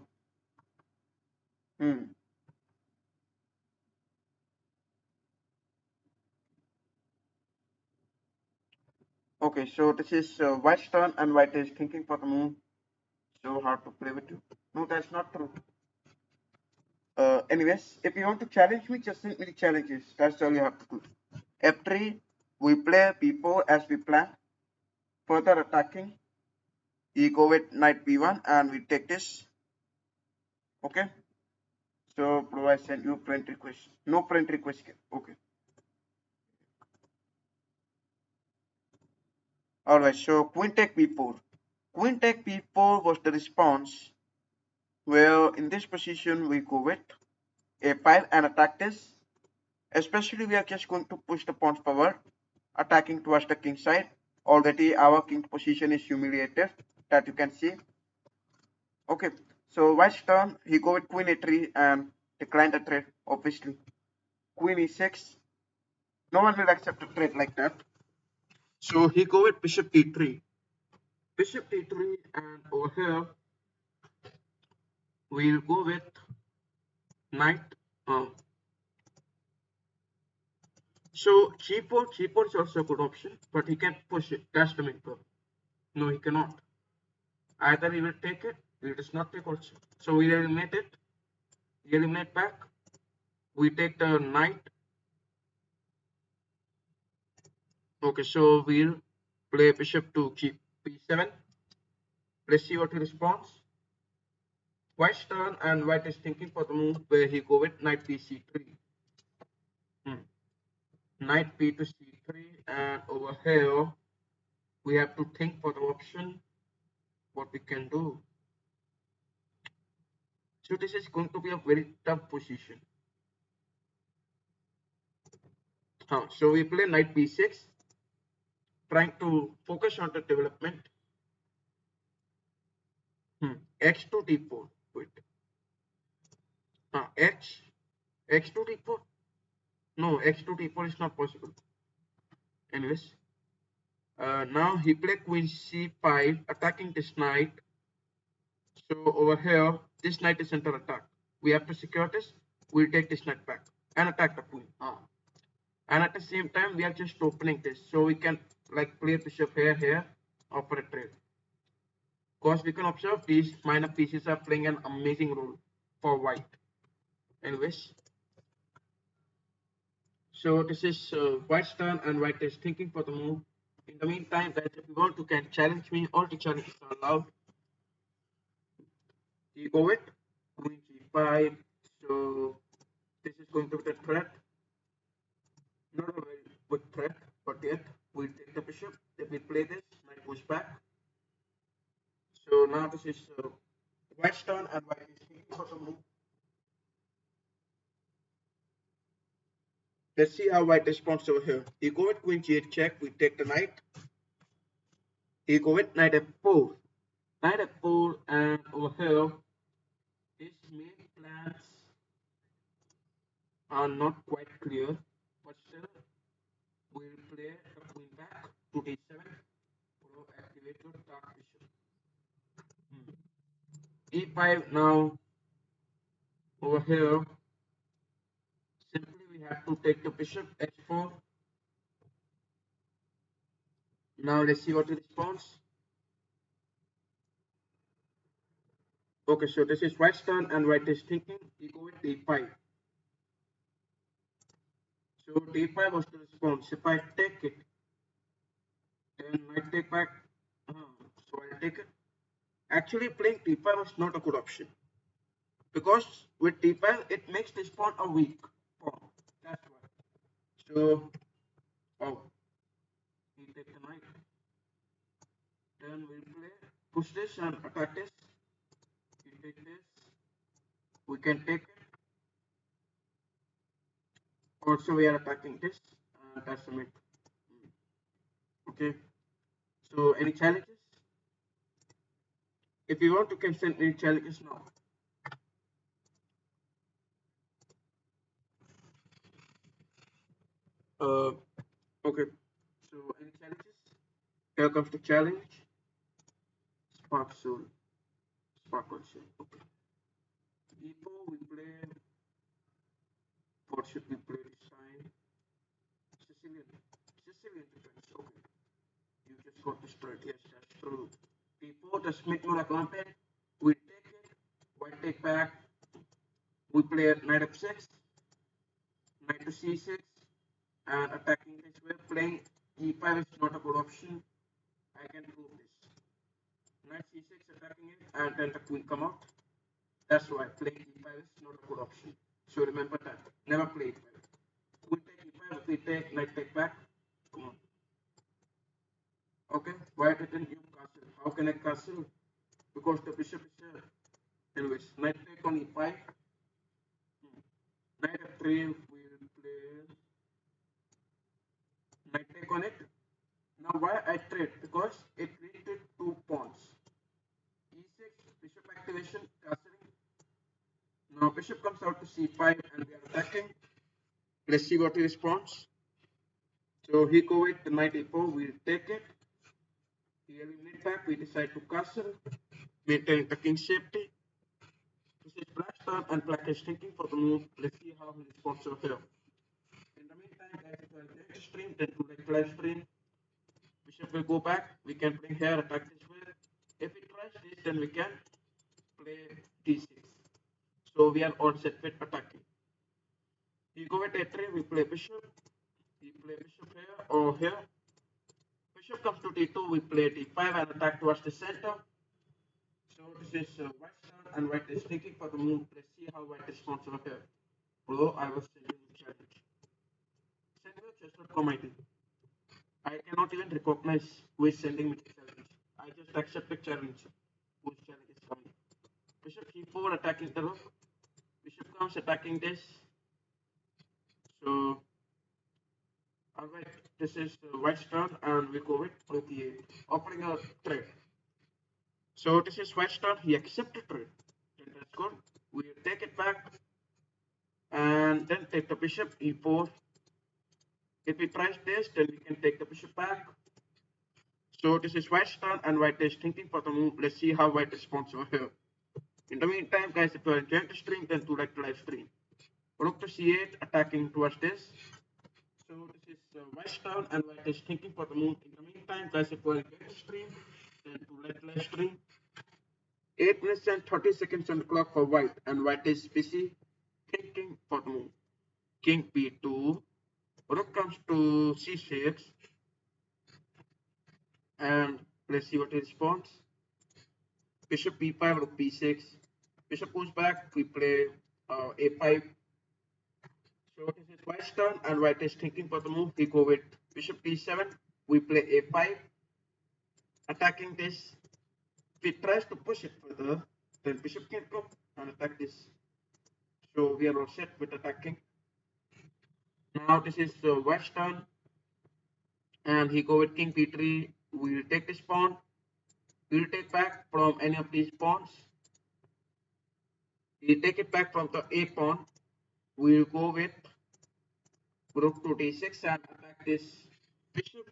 okay, so this is white's turn, and white is thinking for the move. So hard to play with you. No, that's not true. Anyways, if you want to challenge me, just send me the challenges. That's all you have to do. F3, we play b4 as we plan. Further attacking, we go with knight b1 and we take this. Okay. So, bro, I sent you friend request. No friend request. Okay. Alright, so queen take b4. Queen take b4 was the response, where in this position we go with a5 and attack this. Especially we are just going to push the pawns forward, attacking towards the king side. Already our king position is humiliated, that you can see. Okay, so white's turn, he go with queen a3 and decline the trade, obviously. Queen e6. No one will accept a trade like that. So he go with bishop d3. Bishop d3, and over here we'll go with knight. So g4 is also a good option, but he can push it. That's the main problem. No, he cannot. Either he will take it, he does not take also. So we eliminate it. We eliminate back. We take the knight. Okay, so we'll play bishop to b7. Let's see what he responds. White's turn, and white is thinking for the move where he go with knight bc3. Knight b to c3, and over here we have to think for the option what we can do. So this is going to be a very tough position. So we play knight b6, trying to focus on the development. H to d4. Wait. H to d4. No, H to d4 is not possible. Anyways, now he play queen c5, attacking this knight. So over here, this knight is under attack. We have to secure this. We'll take this knight back and attack the queen. And at the same time, we are just opening this, so we can like play bishop here, offer a trade. Because we can observe these minor pieces are playing an amazing role for white. Anyways, so this is white's turn, and white is thinking for the move. In the meantime, guys, if you want to can challenge me, all the challenges are allowed. You go with queen g5. So this is going to be the threat. Not a very big threat, but yet we'll take the bishop. If we play this, knight goes back. So now this is white's turn, and white is thinking for the move. Let's see how white responds over here. You go with queen g8 check, we take the knight. You go with knight f4. Knight f4, and over here, his main plans are not quite clear, but still, we'll play the queen back to d7. Pro activate your dark bishop. e5 now, over here, simply we have to take the bishop h4. Now let's see what he responds. Okay, so this is white's turn, and white is thinking. You go with d5. So d5 was the response. If I take it, then I take back. So I'll take it. Actually, playing d5 was not a good option because with d5 it makes this pawn a weak pawn. That's why. So, oh, we take the knight. Then we'll play push this and attack this. We take this. We can take it. Also, we are attacking this. That's the mate. Okay. So, any challenges? If you want, you can send any challenges now. Okay. So, any challenges? Here comes the challenge. Spark Soul. Sparkle Soul. Okay. E4 we play. What should we play this time? Sicilian. Sicilian defense. Okay. You just got this right. Yes, that's true. E4, the Smith Mula content. We take it. White take back. We play knight f6. Knight to c6. And attacking this way. Playing e5 is not a good option. I can prove this. Knight c6 attacking it. And then the queen come out. That's why playing e5 is not a good option. So remember that. Never play e5. We take e5, we take knight take back. Come on. Okay, why didn't you castle? How can I castle? Because the bishop is here. Anyways, knight take on e5. Knight f3, we'll play knight take on it. Now why I trade? Because it created two pawns. e6, bishop activation, castling. Now bishop comes out to c5 and we are attacking. Let's see what he responds. So he go with the knight e4, we'll take it. He eliminate back, we decide to castle, maintain the king safety. This is black's turn and black is thinking for the move. Let's see how he responds over here. In the meantime, guys, if you are going to stream, then do like live stream. Bishop will go back. We can bring here, attack this way. If he tries this, then we can play d6. So we are all set with attacking. You go with a3, we play bishop. You play bishop here or here. Bishop comes to d2, we play d5 and attack towards the center. So this is white's turn and white is thinking for the move. Let's see how white responds over here. Bro, I was sending you challenge. Send me a chess.com ID. I cannot even recognize who is sending me the challenge. I just accept the challenge. Whose challenge is coming? Bishop e4 attacking the rook. Bishop comes attacking this. So, alright, this is white's turn and we go with rook e8, offering a trade. So this is white's turn. He accepted trade. Then that's good. We take it back. and then take the bishop e4. If we try this, then we can take the bishop back. So this is white's turn, and white is thinking for the move. Let's see how white responds over here. In the meantime, guys, if you are enjoying the stream, then do like the live stream. Rook to c8, attacking towards this. So this is white's turn, and white is thinking for the move. In the meantime, guys, if you are enjoying the stream, then do like the live stream. 8 minutes and 30 seconds on the clock for white, and white is busy thinking for the move. King b2, rook comes to c6, and let's see what he responds. Bishop b5, rook b6. Bishop goes back, we play a5. So this is white's turn, and white is thinking for the move. We go with bishop b7, we play a5, attacking this. If he tries to push it further, then bishop can come and attack this. So we are all set with attacking. Now this is white's turn, and he go with king b3. We'll take this pawn. We'll take back from any of these pawns. We take it back from the a pawn. We'll go with rook to d6 and attack this bishop.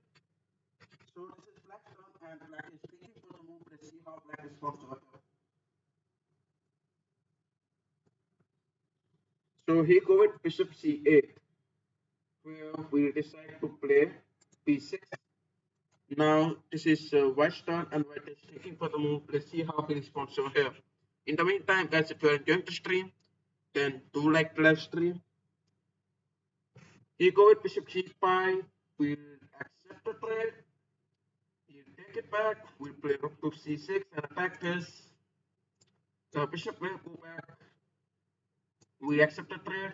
So this is black's turn, and black is thinking for the move. Let's see how black responds over here. So he go with bishop c8, where we decide to play b6. Now this is white's turn, and white is taking for the move. Let's see how he responds over here. In the meantime, guys, if you are enjoying the stream, then do like the live stream. He go with bishop g5. We'll accept the trade. He'll take it back. We'll play rook to c6 and attack this. The bishop will go back. We accept the trade,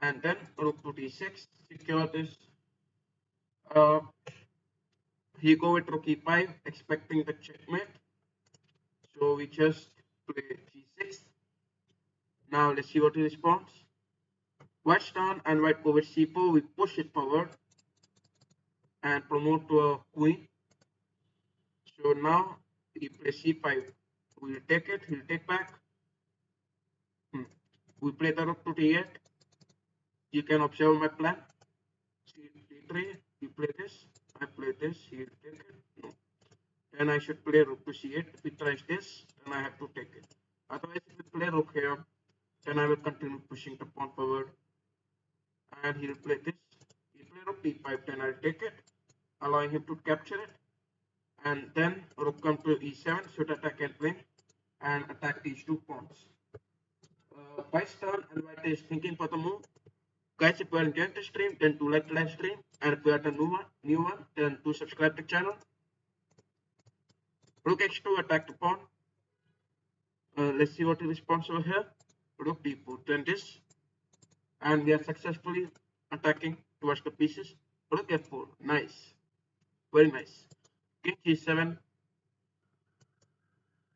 and then rook to d6. Secure this. Uh, he go with rook e5, expecting the checkmate. So we just play g6. Now let's see what he responds. White's turn, and white go with c4. We push it forward and promote to a queen. So now he plays c5. We'll take it. He'll take back. We play the rook to d8. You can observe my plan. c3. We play this. I play this. He'll take it. No. Then I should play rook to c8. If he tries this, then I have to take it. Otherwise, if we play rook here, then I will continue pushing the pawn forward. And he'll play this. He'll play rook d5. Then I'll take it, allowing him to capture it. And then rook come to e7, should attack and win, and attack these two pawns. White's turn, and white is thinking for the move. Guys, if you are enjoying the stream, then do like the live stream, and if you are the new one, then do subscribe to the channel. Rook h2, attack the pawn. Let's see what he responds over here. Rook d4, then this, and we are successfully attacking towards the pieces. Rook f4, nice, very nice. King g7,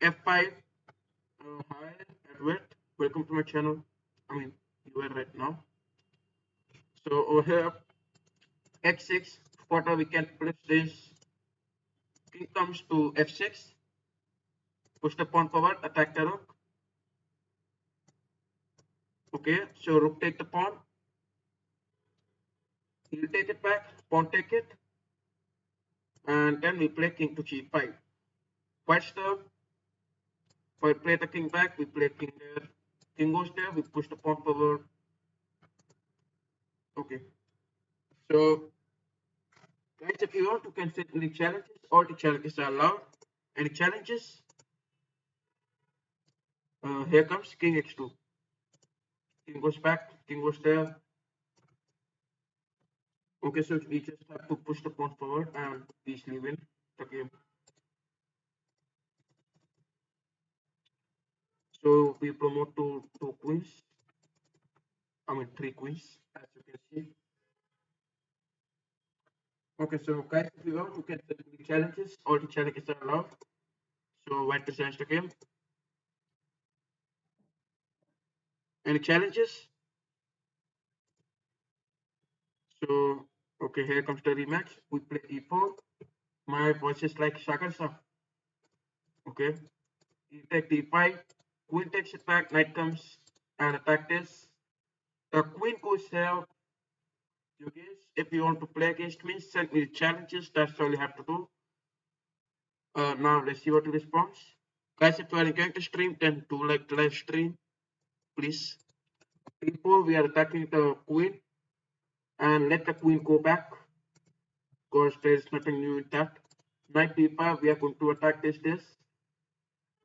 f5. Hi Edward, welcome to my channel. I mean, you are right now. So over here, x6, quarter we can push this. King comes to f6, push the pawn forward, attack the rook. Okay, so rook take the pawn. He'll take it back, pawn take it, and then we play king to g5. White's turn. If I play the king back, we play king there. King goes there, we push the pawn forward. Okay. So guys, if you want to consider any challenges, all the challenges are allowed. Any challenges? Here comes king h2. King goes back, king goes there. Okay, so we just have to push the pawn forward and easily win the game. So we promote to 2 queens. I mean 3 queens, as you can see. Okay, so guys, if you want to get the challenges, all the challenges are allowed. So white designs the game. Any challenges? So okay, here comes the rematch. We play e4. My voice is like Shakarsa. Okay, you take d5. Queen takes it back. Knight comes and attack this. The queen goes here. You guys, if you want to play against me, send me challenges. That's all you have to do. Now let's see what response. Guys, if you are enjoying the stream, then do like the live stream, please. People, we are attacking the queen and let the queen go back because there is nothing new in that. Knight d5, we are going to attack this.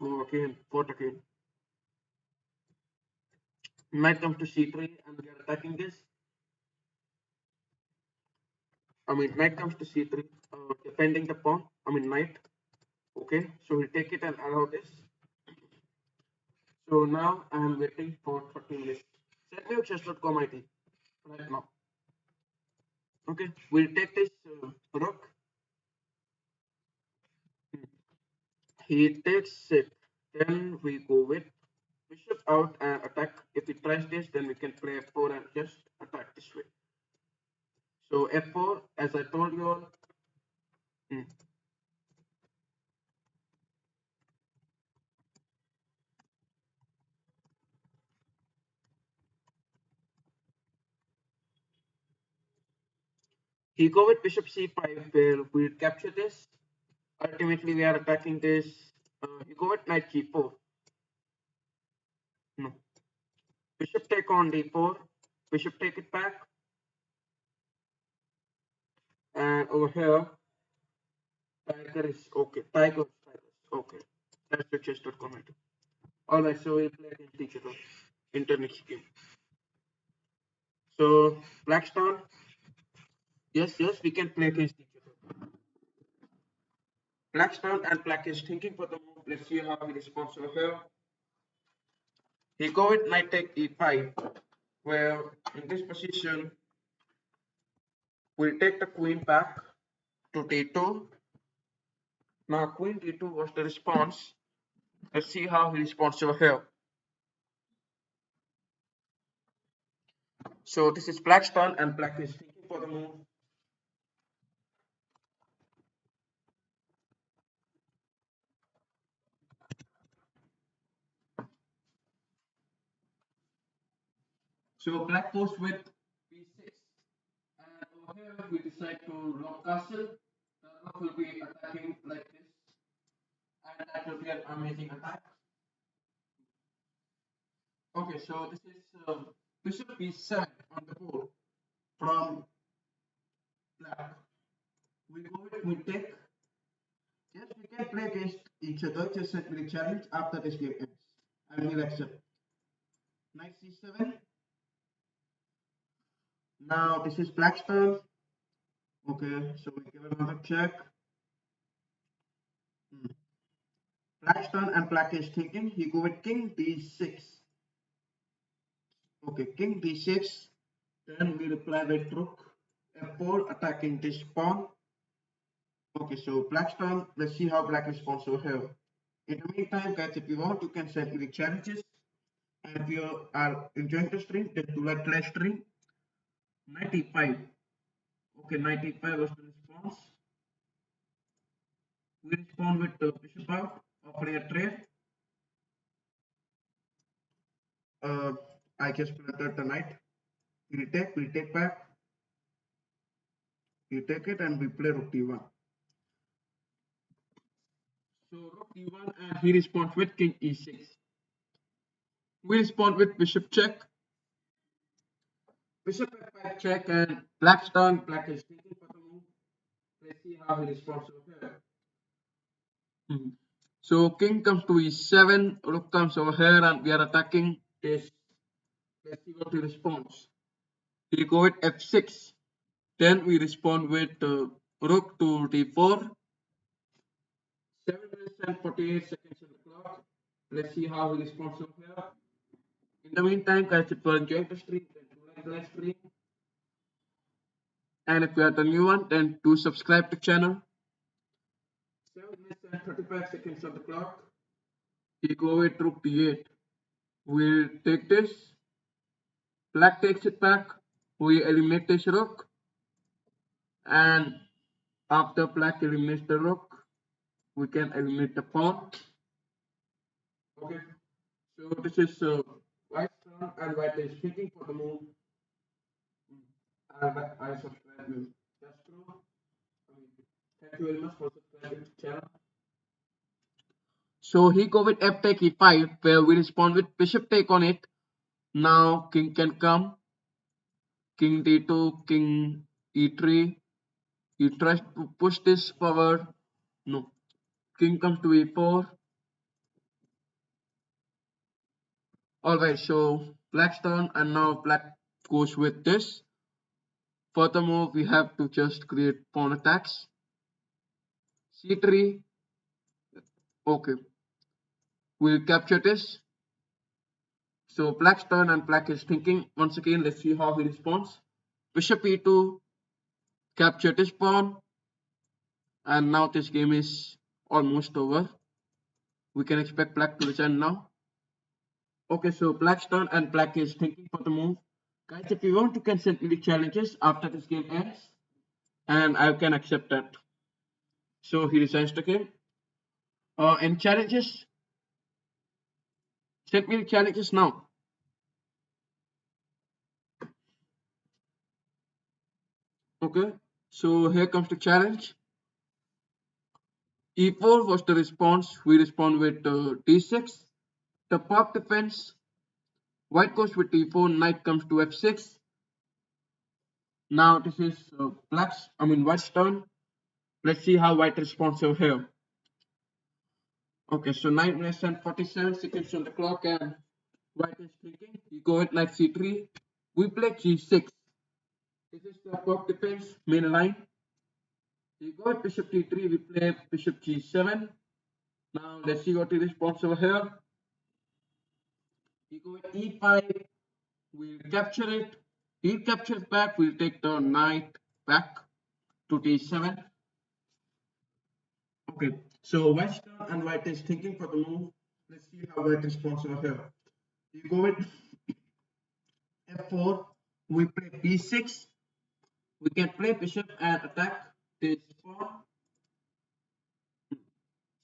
Oh, again, fought again. Knight comes to c3 and we are attacking this. Knight comes to c3, defending the pawn. Knight. Okay, so we take it and allow this. So now I am waiting for 30 minutes. Send me chess.com ID right now. Okay, we'll take this rook. He takes it. Then we go with bishop out and attack. If he tries this, then we can play f4 and just attack this way. So f4, as I told you all. He go with bishop c5 where we capture this. Ultimately, we are attacking this. He go with knight g4. No. Bishop take on d4. Bishop take it back. And over here, tiger is okay. Tiger. Okay. That's the chess.com item. Alright, so we'll play against each other in the next game. So, Blackstone. Yes, we can play against each other. Blackstone and Black is thinking for the move. Let's see how he responds over here. He go with knight take e5, where in this position, we'll take the queen back to d2. Now queen d2 was the response. Let's see how he responds over here. So this is Black's turn and Black is thinking for the move. So Black goes with b6. And over here we decide to lock castle. The rook will be attacking like this. And that will be an amazing attack. Okay, so this is bishop b7 on the board from Black. We go with we take. Yes, we can play against each other. Just send me the challenge after this game ends. I will accept. Knight c7. Now this is Black's turn. Okay, so we give another check. Black's turn and Black is thinking. He go with king d6. Okay, king d6. Then we reply with rook f4 attacking this pawn. Okay, so Black's turn. Let's see how Black responds over here. In the meantime, guys, if you want, you can send me the challenges. And if you are enjoying the stream, then do like live stream. 95. Okay, 95 was the response. We respond with bishop out, offering a trade. I just planted the knight. We take back. We take it and we play rook d1. So rook d1 and he responds with king e6. We respond with bishop check. Bishop f5 check and Black's turn. Black is thinking for the move. Let's see how he responds over here. So king comes to e7, rook comes over here and we are attacking this. Let's see what he responds. He go with f6. Then we respond with rook to d4. 7 minutes and 48 seconds on the clock. Let's see how he responds over here. In the meantime, guys, if you are enjoying the stream, then do like the live stream. And if you are the new one, then do subscribe to channel. 7 minutes and 35 seconds on the clock. He go with rook d8. We'll take this. Black takes it back. We eliminate this rook. And after Black eliminates the rook, we can eliminate the pawn. Okay. So this is White's turn and White is thinking for the move. I subscribe you. That's true. I mean, thank you very much for subscribing to the channel. So he go with f take e5, where we respond with bishop take on it. Now king can come, king d2, king e3. He tries to push this forward. No. King comes to e4. Alright, so black's turn, and now black goes with this. Furthermore, we have to just create pawn attacks. c3. Okay, we'll capture this. So black's turn, and black is thinking. Once again, let's see how he responds. Bishop e2, capture this pawn, and now this game is almost over. We can expect black to resign now. Okay, so black's turn, and black is thinking for the move. Guys, if you want, you can send me the challenges after this game ends, and I can accept that. So he resigns the game. And challenges, send me the challenges now. Okay, so here comes the challenge. E4 was the response. We respond with d6. The pop defense. White goes with e4. Knight comes to f6. Now this is white's turn. Let's see how white responds over here. Okay, so 9 minutes and 47 seconds on the clock, and white is thinking. You go with knight c3. We play g6. This is the pop defense main line. You go with bishop d3. We play bishop g7. Now let's see what he responds over here. You go with e5. We'll capture it. He captures back. We'll take the knight back to d7. Okay, so white's turn, and white is thinking for the move. Let's see how white responds over here. You go with f4. We play b6. We can play bishop and attack this pawn.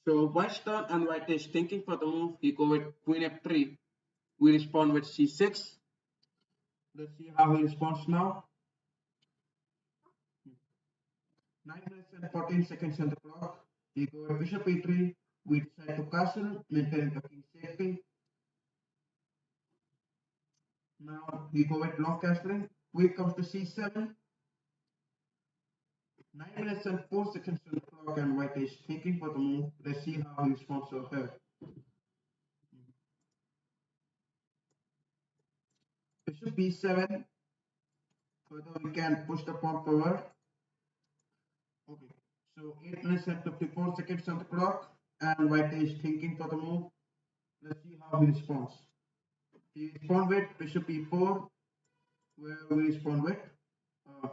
So white's turn, and white is thinking for the move. You go with queen f3. We respond with c6. Let's see how he responds now. 9 minutes and 14 seconds on the clock. You go with bishop e3. We decide to castle, maintaining the king's safety. Now we go with long castling. Queen comes to c7. 9 minutes and 4 seconds on the clock, and white is thinking for the move. Let's see how he responds over here. Bishop b7. Further, we can push the pawn forward. Okay. So 8 minutes and 54 seconds on the clock, and white is thinking for the move. Let's see how he responds. He responds with bishop e4, where we respond with. Uh,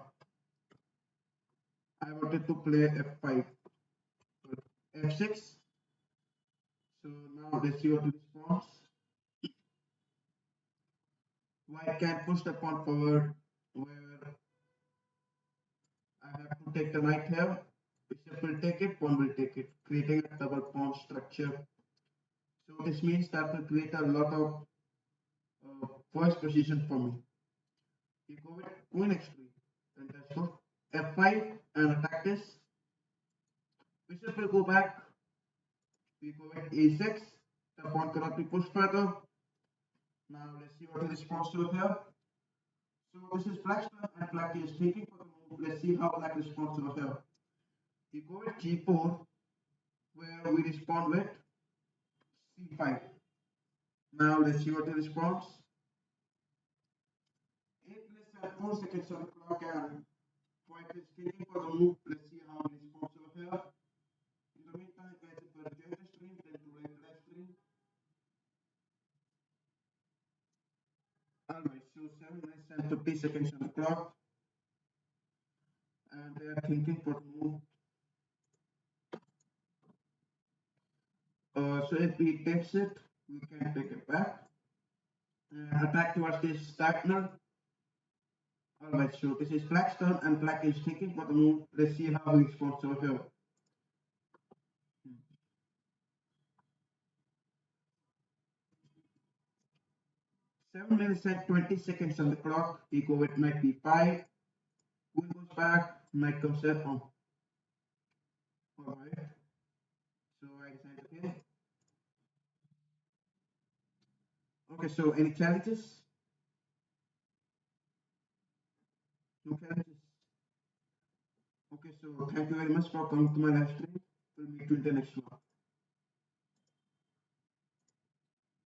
I wanted to play f5, f6. So now let's see what he responds. White can push the pawn forward, where I have to take the knight here. Bishop will take it, pawn will take it, creating a double pawn structure. So this means that will create a lot of first position for me. You go with queen x3, then that's good. f5 and attack this. Bishop will go back. We go with a6. The pawn cannot be pushed further. Now let's see what he responds to here. So this is black's turn, and black is thinking for the move. Let's see how black responds over here. You go with g4, where we respond with c5. Now let's see what he responds. 8 minutes and 4 seconds on the clock, and white is thinking for the move. Let's see how he responds over here. In the meantime, guys, if you enjoyed the stream, then to like the live stream. Alright, so 7 minutes and 50 seconds on the clock, and they are thinking for the move. So if he takes it, we can take it back and attack towards this diagonal. Alright, so this is black's turn, and black is thinking for the move. Let's see how he responds over here. 7 minutes and 20 seconds on the clock. We go with knight b5. Queen goes back, knight comes there. Oh, alright. So I decided, okay. Okay, so any challenges? No challenges. Okay, so thank you very much for coming to my live stream. We'll meet you in the next one.